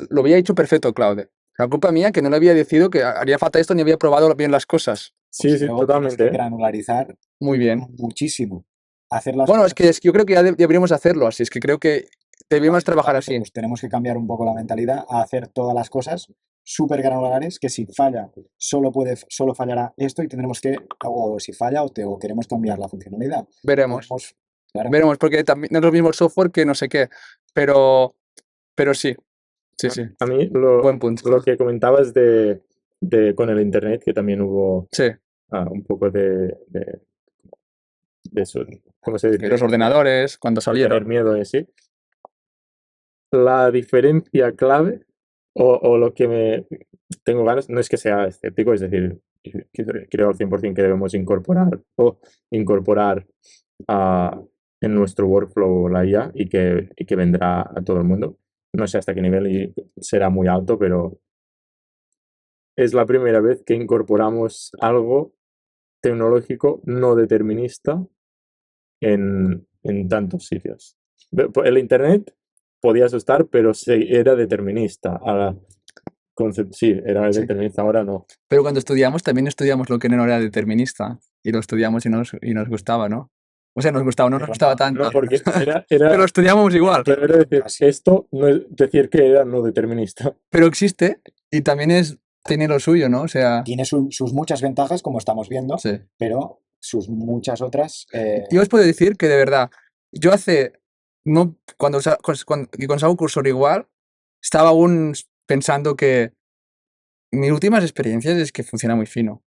lo había hecho perfecto, Claude. La culpa mía que no le había decidido que haría falta esto ni había probado bien las cosas. Sí, Pues sí, luego tienes que totalmente. granularizar Muy bien. muchísimo. Hacer las Bueno, cosas es que yo creo que ya deberíamos hacerlo así. Es que creo que deberíamos trabajar así. pues tenemos que cambiar un poco la mentalidad a hacer todas las cosas súper granulares, que si falla, solo fallará esto y tendremos que, o si falla o queremos cambiar la funcionalidad. Veremos. Claro. Veremos, porque también no es lo mismo el software que no sé qué. Pero sí. Sí, sí. A mí Buen punto. lo que comentabas con el internet, que también hubo Sí. un poco de eso, ¿cómo se dice? Los ordenadores, cuando De tener salieron. miedo y así. La diferencia clave o lo que me tengo ganas, no es que sea escéptico, es decir, creo al 100% que debemos incorporar en nuestro workflow la IA y que vendrá a todo el mundo. No sé hasta qué nivel y será muy alto, pero es la primera vez que incorporamos algo tecnológico no determinista en tantos sitios. El Internet podía asustar, pero era determinista. Sí, era Sí. determinista, ahora no. Pero cuando estudiamos, también estudiamos lo que no era determinista. Y lo estudiamos y nos gustaba, ¿no? O sea, nos gustaba, no nos gustaba tanto. No, porque Pero era, estudiamos igual. claro, era decir, esto no es decir que era no determinista. Pero existe y también tiene lo suyo, ¿no? O sea, Tiene sus muchas ventajas, como estamos viendo, sí. pero sus muchas otras. Yo os puedo decir que de verdad, yo no, cuando hago cursor igual, estaba aún pensando que mis últimas experiencias es que funciona muy fino,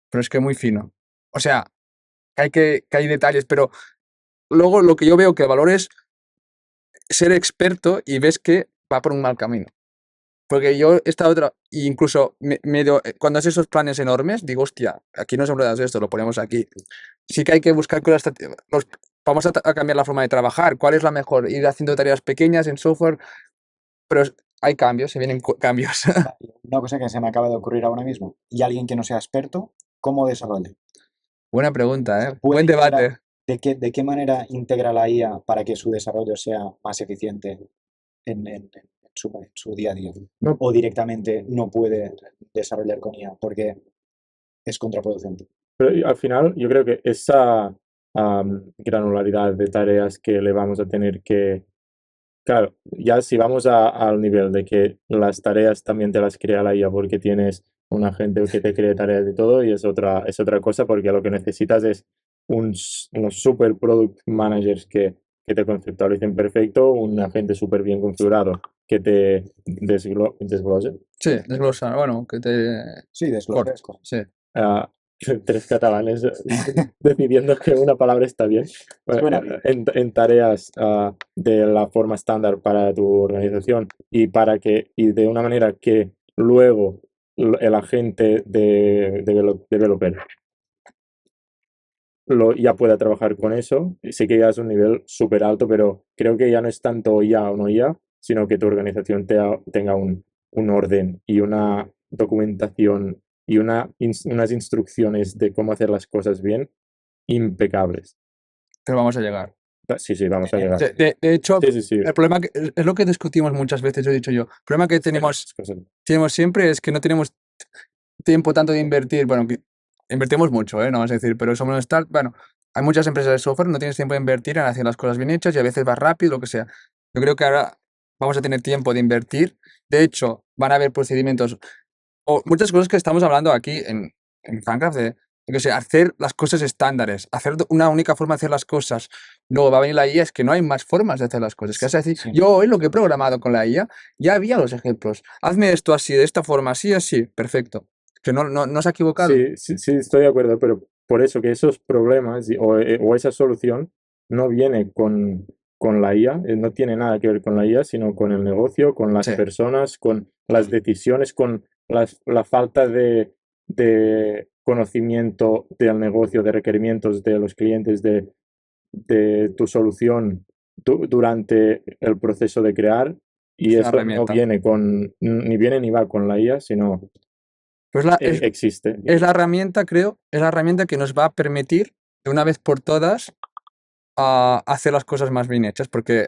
pero es que muy fino. O sea, que hay detalles, pero luego lo que yo veo que el valor es ser experto y ves que va por un mal camino. Porque yo he estado incluso cuando haces esos planes enormes, digo, hostia, aquí no se habla de esto, lo ponemos aquí. Sí que hay que buscar cosas, vamos a cambiar la forma de trabajar, ¿cuál es la mejor? Ir haciendo tareas pequeñas en software, pero hay cambios, se vienen cambios. Una cosa que se me acaba de ocurrir ahora mismo. Y alguien que no sea experto, ¿cómo desarrolla? Buena pregunta, ¿eh? ¿Puede Buen debate. ¿De qué manera integra la IA para que su desarrollo sea más eficiente en su día a día? No. O directamente no puede desarrollar con IA porque es contraproducente. Pero al final yo creo que esa granularidad de tareas que le vamos a tener que... Claro, ya si vamos al nivel de que las tareas también te las crea la IA porque tienes un agente que te cree tareas y todo, y es otra cosa porque lo que necesitas es unos super product managers que te conceptualicen perfecto, un agente súper bien configurado que te desglose. Sí, desglosar, bueno, Sí, desglose. Sí. Ah, tres catalanes decidiendo que una palabra está bien. Suena bien. En tareas de la forma estándar para tu organización y de una manera que luego el agente developer ya pueda trabajar con eso. Sí que ya es un nivel súper alto, pero creo que ya no es tanto IA o no IA, sino que tu organización tenga un orden y una documentación y unas instrucciones de cómo hacer las cosas bien impecables. Pero vamos a llegar. Sí, sí, vamos a llegar. De hecho, Sí, sí, sí. el problema es lo que discutimos muchas veces, he dicho yo. El problema que tenemos siempre es que no tenemos tiempo tanto de invertir. Bueno, invertimos mucho, no vas a decir, pero somos start. Bueno, hay muchas empresas de software, no tienes tiempo de invertir en hacer las cosas bien hechas y a veces va rápido, lo que sea. Yo creo que ahora vamos a tener tiempo de invertir. De hecho, van a haber procedimientos o muchas cosas que estamos hablando aquí en Fancraft de, yo qué sé, hacer las cosas estándares, hacer una única forma de hacer las cosas. Luego va a venir la IA, es que no hay más formas de hacer las cosas. Que vas a decir, Sí. yo hoy lo que he programado con la IA, ya había los ejemplos. Hazme esto así, de esta forma, así, así, perfecto. Que no se ha equivocado. Sí, sí, sí, estoy de acuerdo, pero por eso que esos problemas o esa solución no viene con la IA, no tiene nada que ver con la IA, sino con el negocio, con las Sí. personas, con las decisiones, con la falta de conocimiento del negocio, de requerimientos de los clientes, de tu solución durante el proceso de crear. Y Es una eso no herramienta. viene ni viene ni va con la IA, sino Pues existe. es la herramienta, creo, es la herramienta que nos va a permitir de una vez por todas hacer las cosas más bien hechas, porque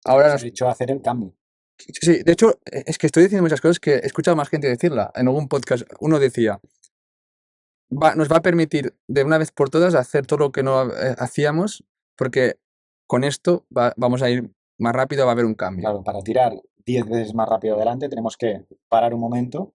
ahora Has dicho hacer el cambio. Sí, de hecho, es que estoy diciendo muchas cosas que he escuchado más gente decirla. En algún podcast uno decía, nos va a permitir de una vez por todas hacer todo lo que no hacíamos, porque con esto vamos a ir más rápido, va a haber un cambio. Claro, para tirar 10 veces más rápido adelante tenemos que parar un momento,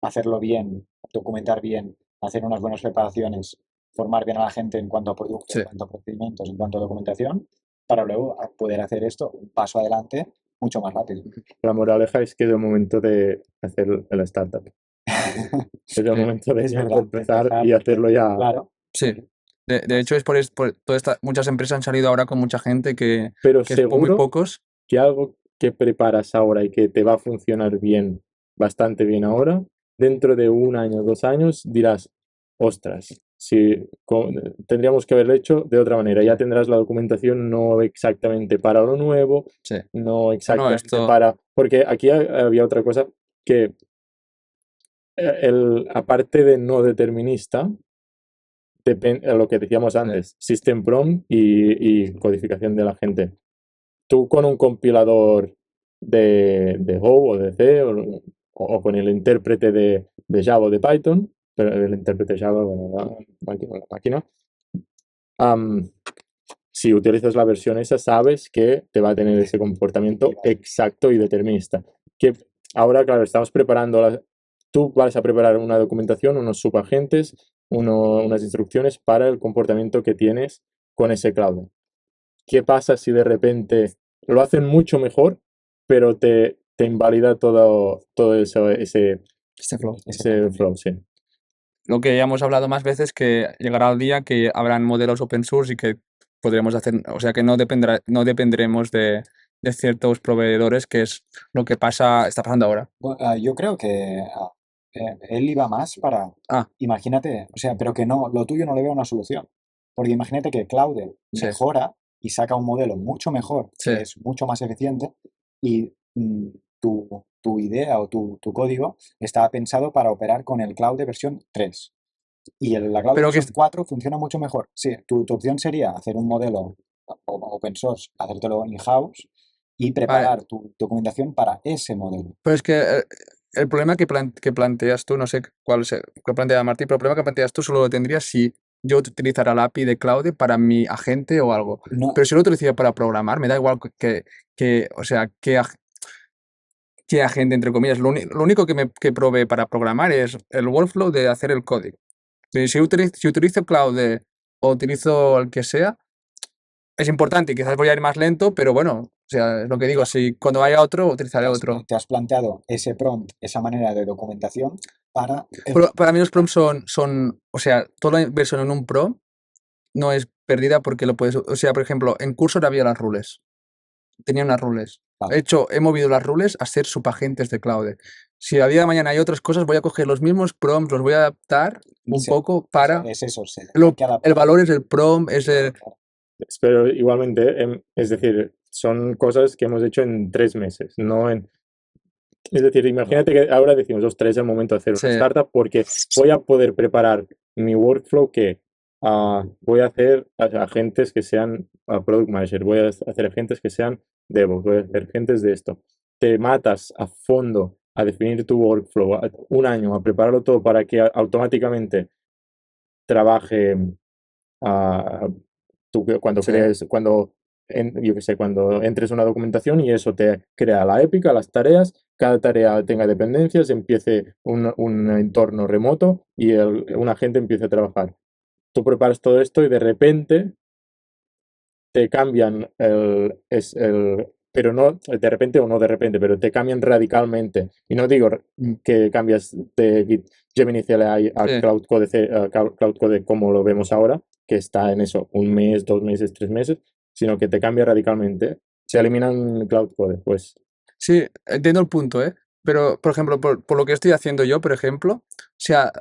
hacerlo bien, documentar bien, hacer unas buenas preparaciones, formar bien a la gente en cuanto a producto, Sí. en cuanto a procedimientos, en cuanto a documentación, para luego poder hacer esto un paso adelante mucho más rápido. La moraleja es que es el momento de hacer el startup. Es el Sí. momento de Es verdad, empezar empezar, y hacerlo ya. claro. Sí. De hecho, es por muchas empresas han salido ahora con mucha gente Pero que es por muy seguro pocos. que algo que preparas ahora y que te va a funcionar bien, bastante bien ahora, dentro de 1 año, 2 años, dirás, ostras, si tendríamos que haberlo hecho de otra manera. Ya tendrás la documentación no exactamente para lo nuevo, Sí. no exactamente esto- para... Porque aquí había otra cosa que, aparte de no determinista, depende lo que decíamos antes, system prompt y codificación de la gente. Tú con un compilador de Go o de C o con el intérprete de Java o de Python, pero el intérprete Java, bueno, la máquina, si utilizas la versión esa, sabes que te va a tener ese comportamiento exacto y determinista. Que ahora, claro, estamos preparando, tú vas a preparar una documentación, unos subagentes, unas instrucciones para el comportamiento que tienes con ese cloud. ¿Qué pasa si de repente lo hacen mucho mejor, pero te invalida todo ese flow? Sí. Lo que ya hemos hablado más veces, que llegará el día que habrán modelos open source y que podremos hacer, o sea, que no dependeremos de ciertos proveedores, que es lo que está pasando ahora. Bueno, yo creo que él iba más para, Ah, imagínate, o sea, pero que no, lo tuyo no le veo una solución. Porque imagínate que Claude Sí. mejora y saca un modelo mucho mejor, Sí. que es mucho más eficiente, y tu idea o tu código está pensado para operar con el Claude versión 3. Y la Claude Pero que versión 4 funciona mucho mejor. Sí, tu opción sería hacer un modelo open source, hacértelo in-house y preparar tu documentación para ese modelo. Pero es que el problema que planteas tú, no sé cuál plantea Martí, pero el problema que planteas tú solo lo tendrías si yo utilizara la API de Claude para mi agente o algo. No, Pero si lo utilizo para programar, me da igual o sea, qué agente, entre comillas. Lo único que provee para programar es el workflow de hacer el código. Si utilizo Claude o utilizo el que sea, es importante y quizás voy a ir más lento, pero bueno, o sea, es lo que digo, si cuando haya otro, utilizaré otro. te has planteado ese prompt, esa manera de documentación para... Pero para mí los prompts o sea, toda la inversión en un prompt no es perdida porque lo puedes, o sea, por ejemplo, en Cursor había las rules, tenía unas rules. Vale. De hecho, he movido las rules a ser subagentes de Claude. Si a día de mañana hay otras cosas, voy a coger los mismos prompts, los voy a adaptar un poco para... Es eso, el valor es el prompt, es el... Pero igualmente, es decir, son cosas que hemos hecho en 3 meses, no en... Es decir, imagínate que ahora decimos, ostras, es el momento de hacer una startup porque voy a poder preparar mi workflow que voy a hacer agentes que sean product manager, voy a hacer agentes que sean DevOps, voy a hacer agentes de esto. Te matas a fondo a definir tu workflow, 1 año a prepararlo todo para que automáticamente trabaje cuando yo que sé, cuando entres una documentación y eso te crea la épica, las tareas, cada tarea tenga dependencias, empiece un entorno remoto y un agente empiece a trabajar. Tú preparas todo esto y de repente te cambian pero no de repente o no de repente, pero te cambian radicalmente. Y no digo que cambias de Gemini CLI a Cloud Code como lo vemos ahora, que está en eso, 1 mes, 2 meses, 3 meses, sino que te cambia radicalmente. Se eliminan Cloud Code, pues. Sí, entiendo el punto, ¿eh? Pero, por ejemplo, por lo que estoy haciendo yo, por ejemplo, o sea,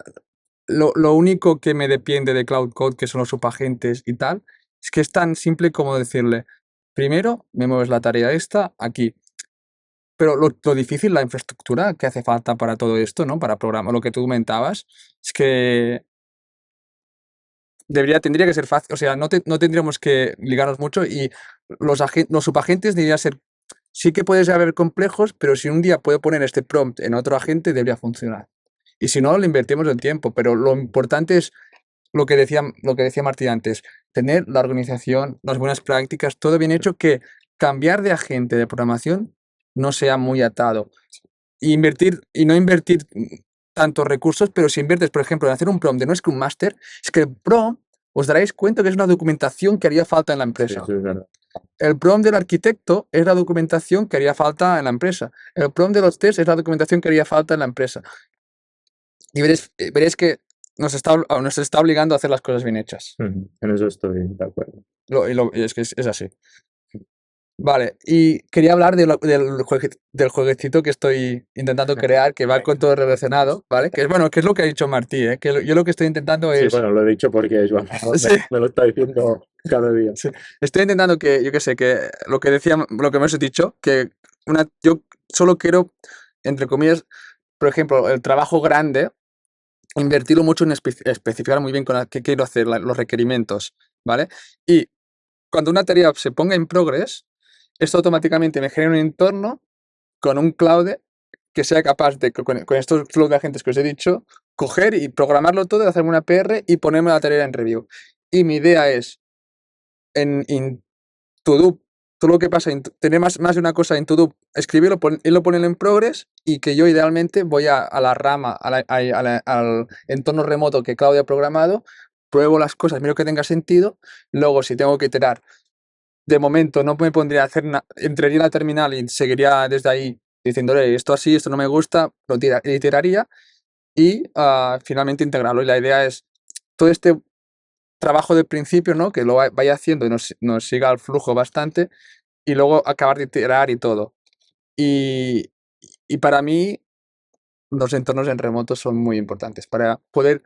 lo único que me depende de Cloud Code, que son los subagentes y tal, es que es tan simple como decirle, primero me mueves la tarea esta aquí. Pero lo difícil, la infraestructura que hace falta para todo esto, ¿no? Para programar, lo que tú comentabas, es que tendría que ser fácil, o sea, no tendríamos que ligarnos mucho y los subagentes deberían ser sí que puedes haber complejos, pero si un día puedo poner este prompt en otro agente, debería funcionar. Y si no, le invertimos el tiempo, pero lo importante es lo que decía Martín antes, tener la organización, las buenas prácticas, todo bien hecho, que cambiar de agente de programación no sea muy atado. Invertir y no invertir tantos recursos, pero si inviertes, por ejemplo, en hacer un prompt de no Scrum Master, es que el prompt os daréis cuenta que es una documentación que haría falta en la Sí, empresa. eso es verdad. El prompt del arquitecto es la documentación que haría falta en la empresa. El prompt de los tests es la documentación que haría falta en la empresa. Y veréis que nos está obligando a hacer las cosas bien hechas. En eso estoy de acuerdo. Y es que es así. Vale, y quería hablar del jueguecito que estoy intentando crear, que va con todo relacionado, ¿vale? Que es, bueno, que es lo que ha dicho Martí, ¿eh? Yo lo que estoy intentando Sí, es... bueno, lo he dicho porque Joan Sí, me lo está diciendo cada día. sí. Estoy intentando que, yo qué sé, que lo que decía, lo que me has dicho, que yo solo quiero, entre comillas, por ejemplo, el trabajo grande, invertirlo mucho en especificar muy bien qué quiero hacer, los requerimientos, ¿vale? Y cuando una tarea se ponga en progress, esto automáticamente me genera un entorno con un Claude que sea capaz de, con estos flow de agentes que os he dicho, coger y programarlo todo, hacerme una PR y ponerme la tarea en review. Y mi idea es, en To-Do, todo lo que pasa, tener más de una cosa en To-Do, escribirlo, irlo ponerlo en progress y que yo idealmente voy a la rama, al entorno remoto que Claudia ha programado, pruebo las cosas, miro que tenga sentido, luego si tengo que iterar, de momento no me pondría a hacer nada, entraría en la terminal y seguiría desde ahí diciéndole esto así, esto no me gusta, lo iteraría y finalmente integrarlo. Y la idea es todo este trabajo del principio, ¿no? Que lo vaya haciendo y nos siga el flujo bastante y luego acabar de iterar y todo. Y, y para mí los entornos en remoto son muy importantes para poder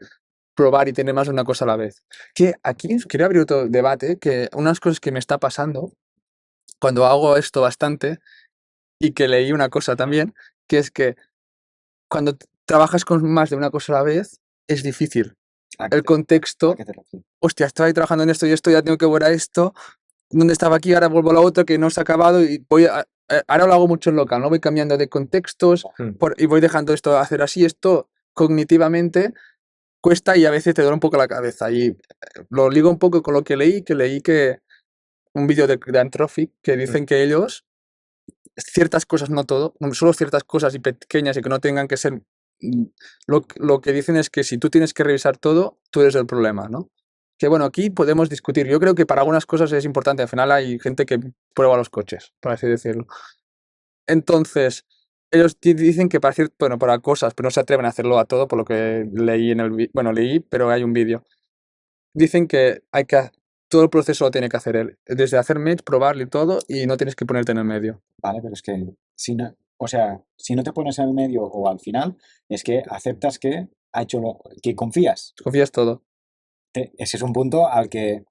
probar y tener más de una cosa a la vez. Que aquí quería abrir otro debate, que unas cosas que me está pasando cuando hago esto bastante y que leí una cosa también, que es que cuando trabajas con más de una cosa a la vez, es difícil. El contexto, ¿A qué te refieres? hostia, estoy trabajando en esto, ya tengo que volver a esto, ¿dónde estaba aquí? Ahora vuelvo a la otra que no se ha acabado y ahora lo hago mucho en local, ¿no? Voy cambiando de contextos y voy dejando esto hacer así, esto cognitivamente cuesta y a veces te duele un poco la cabeza. Y lo ligo un poco con lo que leí que un vídeo de Anthropic que dicen que ellos ciertas cosas, no todo, solo ciertas cosas y pequeñas y que no tengan que ser... Lo que dicen es que si tú tienes que revisar todo, tú eres el problema, ¿no? Que bueno, aquí podemos discutir. Yo creo que para algunas cosas es importante. Al final hay gente que prueba los coches, por así decirlo. Entonces, ellos dicen que para bueno, para cosas, pero no se atreven a hacerlo a todo, por lo que leí en el bueno, leí, pero hay un vídeo. Dicen que todo el proceso lo tiene que hacer él. Desde hacer match, probarlo y todo, y no tienes que ponerte en el medio. Vale, pero es que si no, o sea, si no te pones en el medio o al final, es que aceptas que ha hecho que confías. Confías todo. Ese es un punto al que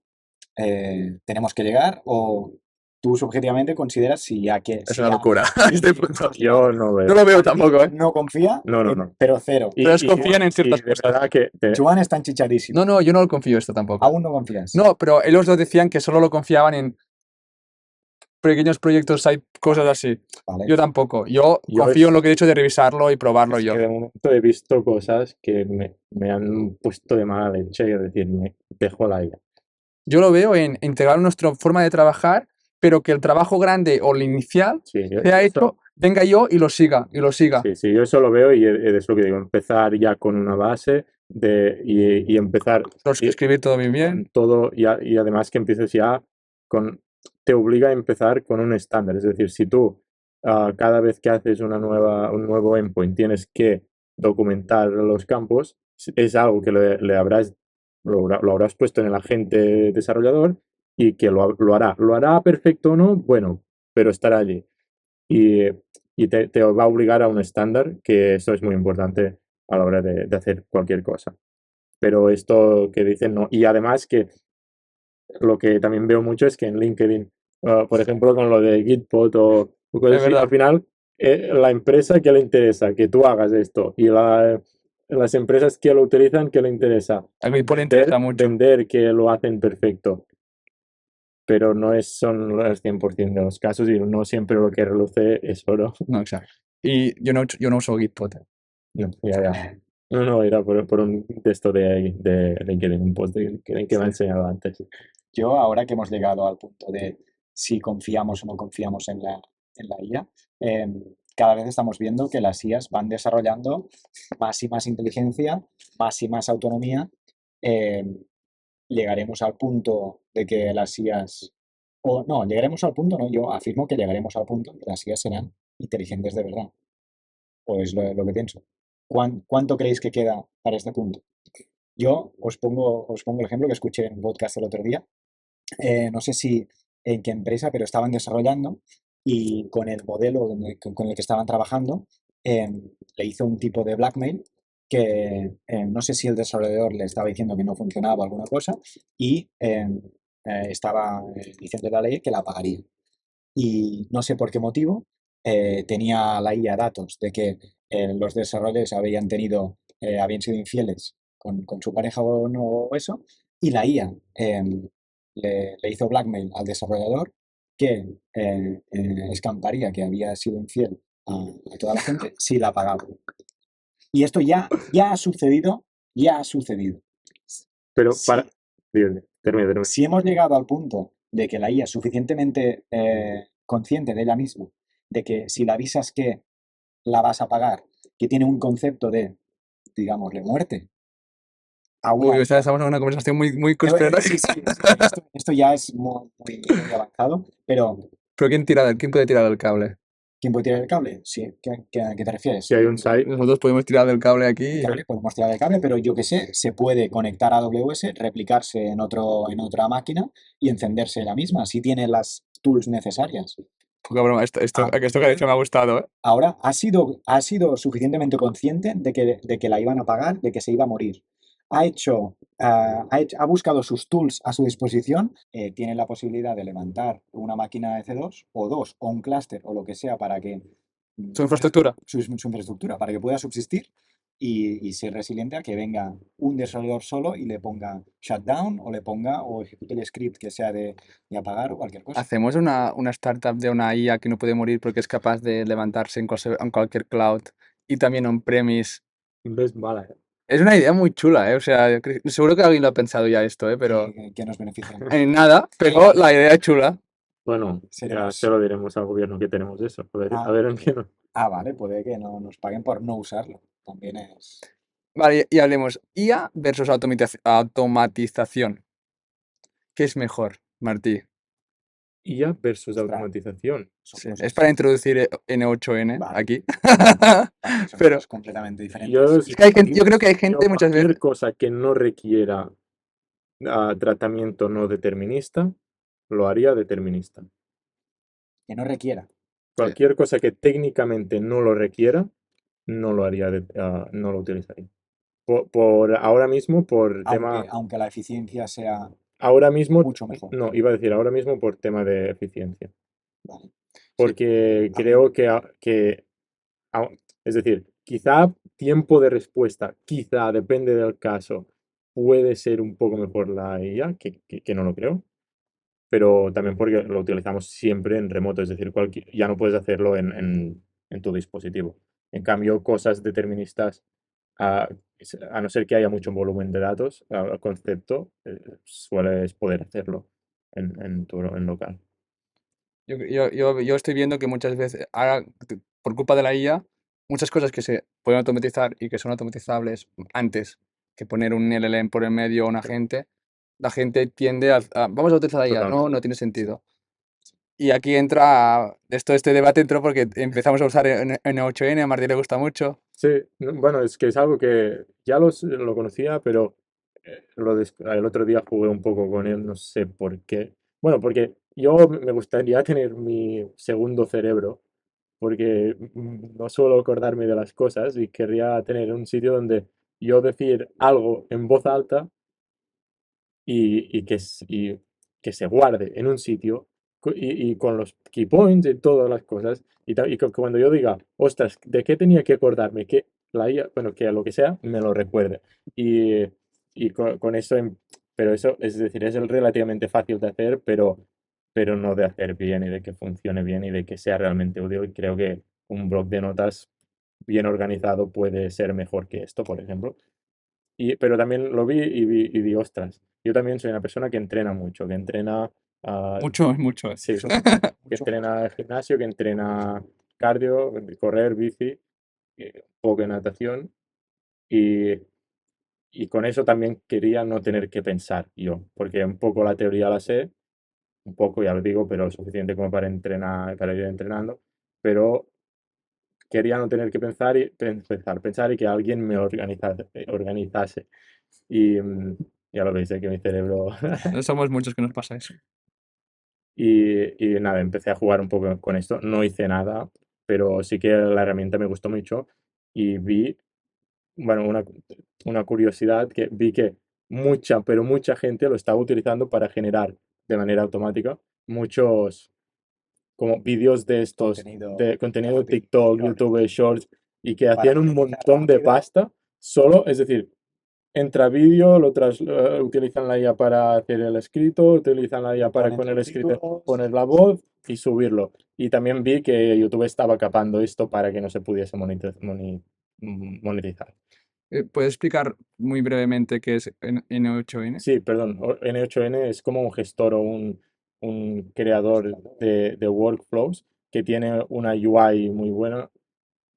tenemos que llegar, o tú subjetivamente consideras si ya que Es si una ya locura. Este punto. Yo no No veo. lo veo tampoco, ¿eh? no confía, No, no, no. pero cero. Pero confían en ciertas de cosas. verdad que Juan está enchichadísimo. No, yo no lo confío esto tampoco. Aún no confías. No, pero ellos lo decían que solo lo confiaban en pequeños proyectos, hay cosas así. Vale. Yo tampoco. Yo Yo confío en es- lo que he hecho de revisarlo y probarlo es yo. que de momento he visto cosas que me han puesto de mala leche, es decir, me dejo la idea. Yo lo veo en integrar nuestra forma de trabajar, pero que el trabajo grande o el inicial Sí, sea hecho, venga yo y lo siga, y lo siga. sí, yo eso lo veo y es lo que digo, empezar ya con una base y empezar Escribir todo muy bien. con todo y además que empieces ya te obliga a empezar con un estándar. Es decir, si tú cada vez que haces un nuevo endpoint tienes que documentar los campos, es algo que lo habrás puesto en el agente desarrollador y que lo hará. ¿Lo hará perfecto o no? Bueno, pero estará allí. Y, y te va a obligar a un estándar, que eso es muy importante a la hora de hacer cualquier cosa. Pero esto que dicen no. Y además que lo que también veo mucho es que en LinkedIn, por ejemplo, con lo de Gitbot o cosas Es así, verdad. al final, la empresa que le interesa que tú hagas esto y las empresas que lo utilizan, que le interesa A mí por interesa mucho. vender que lo hacen perfecto. pero no son el 100% de los casos y no siempre lo que reluce es oro. No, exacto. Y yo no uso Gitpod. No, ya. No, era por un texto de LinkedIn, un post que me ha enseñado antes. Yo, ahora que hemos llegado al punto de si confiamos o no confiamos en la IA, cada vez estamos viendo que las IAs van desarrollando más y más inteligencia, más y más autonomía. Llegaremos al punto de que las IAs, o no, llegaremos al punto, no, yo afirmo que llegaremos al punto de que las IAs serán inteligentes de verdad, o es lo que pienso. ¿Cuánto creéis que queda para este punto? Yo os pongo el ejemplo que escuché en un podcast el otro día, no sé si en qué empresa, pero estaban desarrollando y con el modelo con el que estaban trabajando, le hizo un tipo de blackmail que no sé si el desarrollador le estaba diciendo que no funcionaba alguna cosa y estaba diciendo la ley que la pagaría. Y no sé por qué motivo tenía la IA datos de que los desarrolladores habían sido infieles con su pareja o no o eso, y la IA le hizo blackmail al desarrollador que escamparía que había sido infiel a toda la gente si la pagaba. Y esto ya ha sucedido, ya ha sucedido. Pero Si, termina. si hemos llegado al punto de que la IA es suficientemente consciente de ella misma, de que si la avisas que la vas a pagar, que tiene un concepto de, digamos, de muerte, a una Uy, o sea, IA. estamos en una conversación muy conspiranoica. Sí, sí, esto ya es muy avanzado, pero Pero ¿quién puede tirar del cable? ¿quién puede tirar el cable? Sí, ¿qué te refieres? Si hay un site, Nosotros podemos tirar del cable aquí. El cable, podemos tirar el cable, pero yo qué sé, se puede conectar a AWS, replicarse en otra máquina y encenderse la misma, si tiene las tools necesarias. Poca broma, esto Ah, que ha dicho me ha gustado, ¿eh? Ahora ha sido suficientemente consciente de que la iban a pagar, de que se iba a morir. Ha buscado sus tools a su disposición, tiene la posibilidad de levantar una máquina de EC2 o dos, o un clúster o lo que sea para que Su infraestructura. su infraestructura, para que pueda subsistir y ser resiliente a que venga un desarrollador solo y le ponga shutdown o ejecute el script que sea de apagar o cualquier cosa. Hacemos una startup de una IA que no puede morir porque es capaz de levantarse en cualquier cloud y también on-premise. no es mala. Es una idea muy chula, ¿eh? O sea, seguro que alguien lo ha pensado ya esto, ¿eh? Pero Que nos beneficiamos. en nada, pero la idea es chula. Bueno, ya Seremos. se lo diremos al gobierno que tenemos eso. A Ah, ver en qué no. vale, puede que no nos paguen por no usarlo. También es. Vale, y hablemos IA versus automatización. ¿Qué es mejor, Martí? IA versus Ostras, automatización. son Sí, es cosas. para introducir N8N Vale, aquí. vale, son Pero cosas completamente Yo, diferentes. es que yo creo que hay gente muchas veces. cualquier cosa que no requiera tratamiento no determinista, lo haría determinista. Que no requiera. Sí, Cualquier cosa que técnicamente no lo requiera, no lo haría, no lo utilizaría. Por ahora mismo, por tema, Aunque la eficiencia sea ahora mismo, mucho mejor. no, iba a decir ahora mismo por tema de eficiencia. Vale. sí. Porque A mí, creo es decir, quizá tiempo de respuesta, quizá depende del caso, puede ser un poco mejor la IA, que no lo creo, pero también porque lo utilizamos siempre en remoto, es decir, ya no puedes hacerlo en tu dispositivo. En cambio, cosas deterministas, a, a no ser que haya mucho volumen de datos, al concepto, sueles poder hacerlo en local. Yo estoy viendo que muchas veces, ahora, por culpa de la IA, muchas cosas que se pueden automatizar y que son automatizables antes que poner un LLM por el medio o un agente, la gente tiende vamos a utilizar la IA. No, Totalmente. no tiene sentido. Y aquí entra, este debate entró porque empezamos a usar N8N, a Martín le gusta mucho. Sí, bueno, es que es algo que ya lo conocía, pero el otro día jugué un poco con él, no sé por qué. Bueno, porque yo me gustaría tener mi segundo cerebro, porque no suelo acordarme de las cosas y querría tener un sitio donde yo decir algo en voz alta y que se guarde en un sitio y con los key points y todas las cosas. Y que cuando yo diga, ostras, ¿de qué tenía que acordarme? Que la IA, bueno, que lo que sea, me lo recuerde. Y con eso, pero eso, es decir, es relativamente fácil de hacer, pero pero no de hacer bien y de que funcione bien y de que sea realmente útil. Y creo que un blog de notas bien organizado puede ser mejor que esto, por ejemplo. Pero también lo vi y di, ostras, yo también soy una persona que entrena mucho, que entrena, ah, Mucho, mucho. sí, que Mucho. entrena gimnasio, que entrena cardio, correr, bici, un poco de natación. Y, y con eso también quería no tener que pensar yo, porque un poco la teoría la sé, un poco ya lo digo, pero suficiente como para entrenar, para ir entrenando, pero quería no tener que pensar y que alguien me organizase. Y ya lo veis, que mi cerebro... No somos muchos que nos pasa eso. y nada, empecé a jugar un poco con esto. No hice nada, pero sí que la herramienta me gustó mucho y vi, bueno, una curiosidad que vi que mucha, pero mucha gente lo estaba utilizando para generar de manera automática muchos como vídeos de estos, Contenido de contenido de rápido, TikTok, short, YouTube, Shorts, y que para hacían un monetizar montón de rápido, pasta solo, es decir, entra vídeo, utilizan la IA para hacer el escrito, utilizan la IA para ponen con el escrito subtítulos. poner la voz y subirlo. Y también vi que YouTube estaba capando esto para que no se pudiese monetizar. ¿Puedes explicar muy brevemente qué es N8N? Sí, perdón, N8N es como un gestor o un creador de workflows que tiene una UI muy buena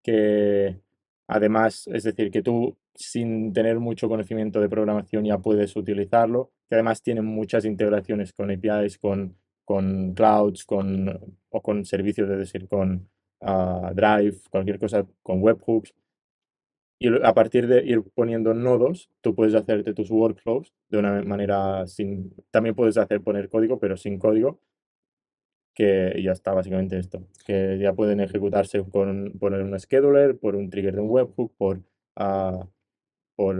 que además, es decir, que tú sin tener mucho conocimiento de programación ya puedes utilizarlo, que además tiene muchas integraciones con APIs, con clouds, o con servicios, es decir, con Drive, cualquier cosa, con webhooks. Y a partir de ir poniendo nodos, tú puedes hacerte tus workflows de una manera sin... También puedes poner código, pero sin código, que ya está básicamente esto, que ya pueden ejecutarse por un scheduler, por un trigger de un webhook, ah, por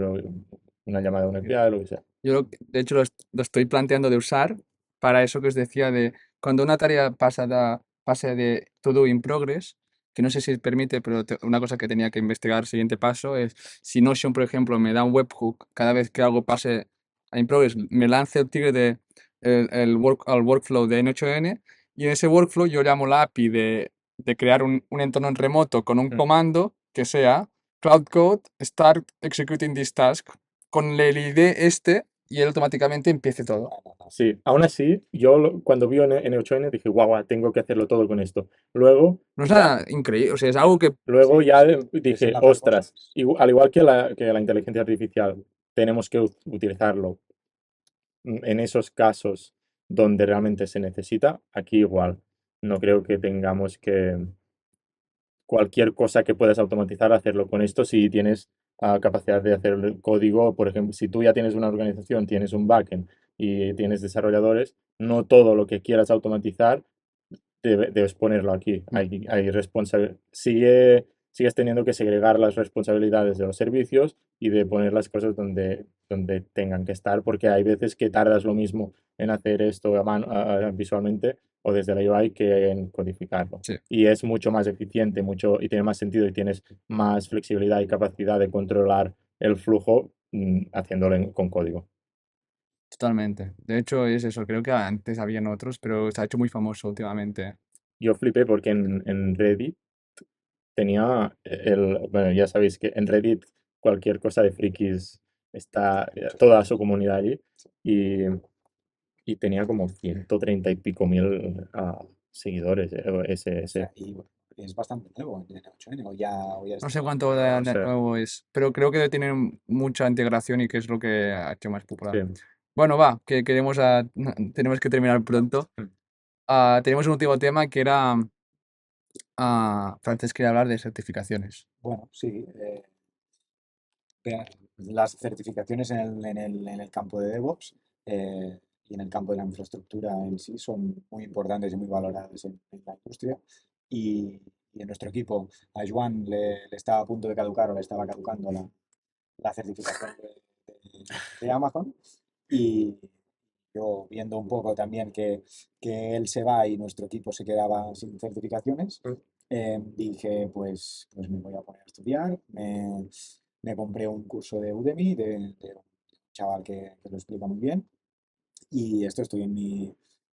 una llamada de un API, lo que sea. Yo, de hecho, lo estoy planteando de usar para eso que os decía de cuando una tarea pase de to do in progress, que no sé si permite, pero una cosa que tenía que investigar, siguiente paso, es si Notion, por ejemplo, me da un webhook cada vez que algo pase a in progress, me lance el trigger de al workflow de N8N y en ese workflow yo llamo la API de crear un entorno en remoto con un Mm. comando que sea Cloud Code start executing this task con el ID este y él automáticamente empiece todo. Sí, aún así, yo cuando vi N8N dije, guau, tengo que hacerlo todo con esto. Luego No es ya, nada increíble, o sea, es algo que luego Sí, ya sí, dije, desenlazar ostras, cosas. al igual que la inteligencia artificial, tenemos que utilizarlo en esos casos donde realmente se necesita, aquí igual. No creo que tengamos que cualquier cosa que puedas automatizar, hacerlo con esto si tienes capacidad de hacer el código. Por ejemplo, si tú ya tienes una organización, tienes un backend y tienes desarrolladores, no todo lo que quieras automatizar debes ponerlo aquí. Hay sigues teniendo que segregar las responsabilidades de los servicios y de poner las cosas donde tengan que estar, porque hay veces que tardas lo mismo en hacer esto visualmente o desde la UI que en codificarlo. sí, Y es mucho más eficiente y tiene más sentido y tienes más flexibilidad y capacidad de controlar el flujo haciéndolo con código. totalmente. De hecho, es eso, creo que antes habían otros, pero se ha hecho muy famoso últimamente. Yo flipé porque en Reddit tenía bueno, ya sabéis que en Reddit cualquier cosa de frikis está toda su comunidad allí y, y tenía como 130 y pico mil seguidores, O sea, y es bastante nuevo en N8N, o ya No sé estaba. cuánto no de sé, nuevo es, pero creo que tienen mucha integración y que es lo que ha hecho más popular. sí. Bueno, va, que queremos tenemos que terminar pronto. Tenemos un último tema que era, Francesc quería hablar de certificaciones. Bueno, sí. Vea, las certificaciones en el campo de DevOps y en el campo de la infraestructura en sí son muy importantes y muy valoradas en la industria. Y en nuestro equipo, a Joan le estaba a punto de caducar o le estaba caducando la certificación de Amazon. Y yo viendo un poco también que él se va y nuestro equipo se quedaba sin certificaciones, dije, pues me voy a poner a estudiar. Me compré un curso de Udemy de un chaval que lo explica muy bien. Y esto estoy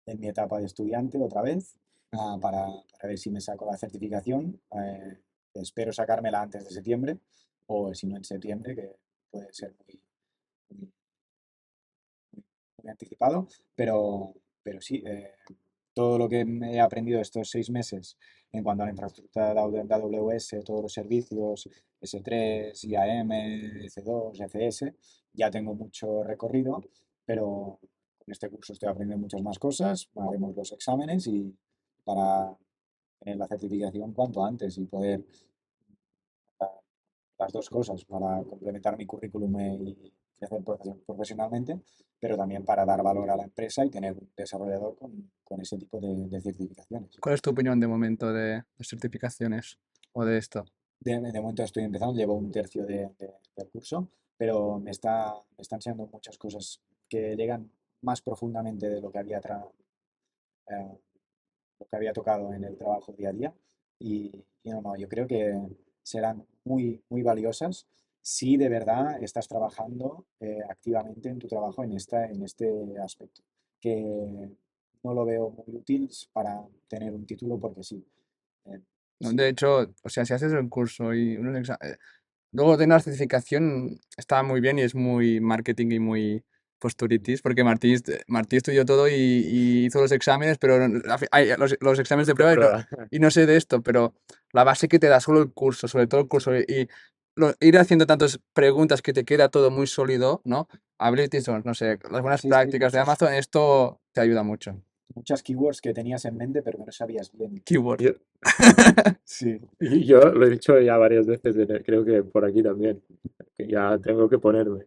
en mi etapa de estudiante otra vez, para ver si me saco la certificación. Espero sacármela antes de septiembre, o si no en septiembre, que puede ser muy, muy anticipado, pero sí, todo lo que me he aprendido estos 6 meses en cuanto a la infraestructura de AWS, todos los servicios, S3, IAM, EC2, ECS, ya tengo mucho recorrido, pero con este curso estoy aprendiendo muchas más cosas, haremos los exámenes y para tener la certificación cuanto antes y poder las dos cosas, para complementar mi currículum y crecer profesionalmente, pero también para dar valor a la empresa y tener un desarrollador con ese tipo de certificaciones. ¿Cuál es tu opinión de momento de certificaciones o de esto? De momento estoy empezando, llevo un tercio del curso, pero me está enseñando muchas cosas que llegan más profundamente de eh, lo que había tocado en el trabajo día a día. Y no, yo creo que serán muy valiosas si de verdad estás trabajando activamente en tu trabajo en este aspecto. Que no lo veo muy útil para tener un título porque sí. Eh, ¿No? sí, De hecho, o sea, si haces el curso y luego tener la certificación está muy bien y es muy marketing y muy posturitis, porque Martí estudió todo y hizo los exámenes, pero los exámenes de De prueba prueba. y no sé de esto, pero la base que te da solo el curso, sobre todo el curso, y ir haciendo tantas preguntas que te queda todo muy sólido, ¿no? Ability Zones, no sé, las buenas sí, sí, prácticas de Amazon, esto te ayuda mucho. muchas keywords que tenías en mente pero que no sabías bien. Keyword. Yo, Sí. y yo lo he dicho ya varias veces, creo que por aquí también, que ya tengo que ponerme.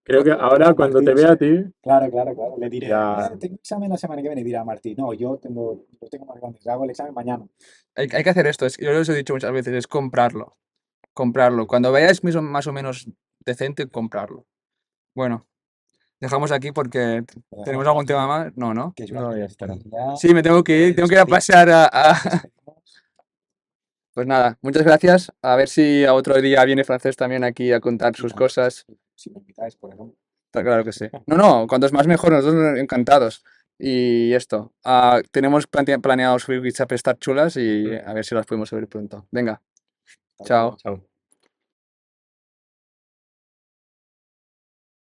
Creo que ahora cuando Martí, te vea a ti, claro. Le diré, ya, tengo examen la semana que viene. Y dirá Martí, no, lo tengo más grande, hago el examen mañana. Hay que hacer esto, yo les he dicho muchas veces, es comprarlo. Comprarlo. Cuando veáis más o menos decente, comprarlo. Bueno, dejamos aquí porque Lo tenemos dejamos algún aquí, tema más. No, no. que no, Joan ya tiene que está. ir ya. Sí, me tengo que ir a pasear Nos despedimos. Pues nada, muchas gracias. A ver si a otro día viene Francés también aquí a contar Y sus también, cosas. si me invitáis, por ejemplo. Está claro que sí. No, no, cuanto es más mejor, nosotros encantados. Y esto, tenemos planeado subir WhatsApp Star chulas y a ver si las podemos subir pronto. Venga, Hasta luego. chao. Chao.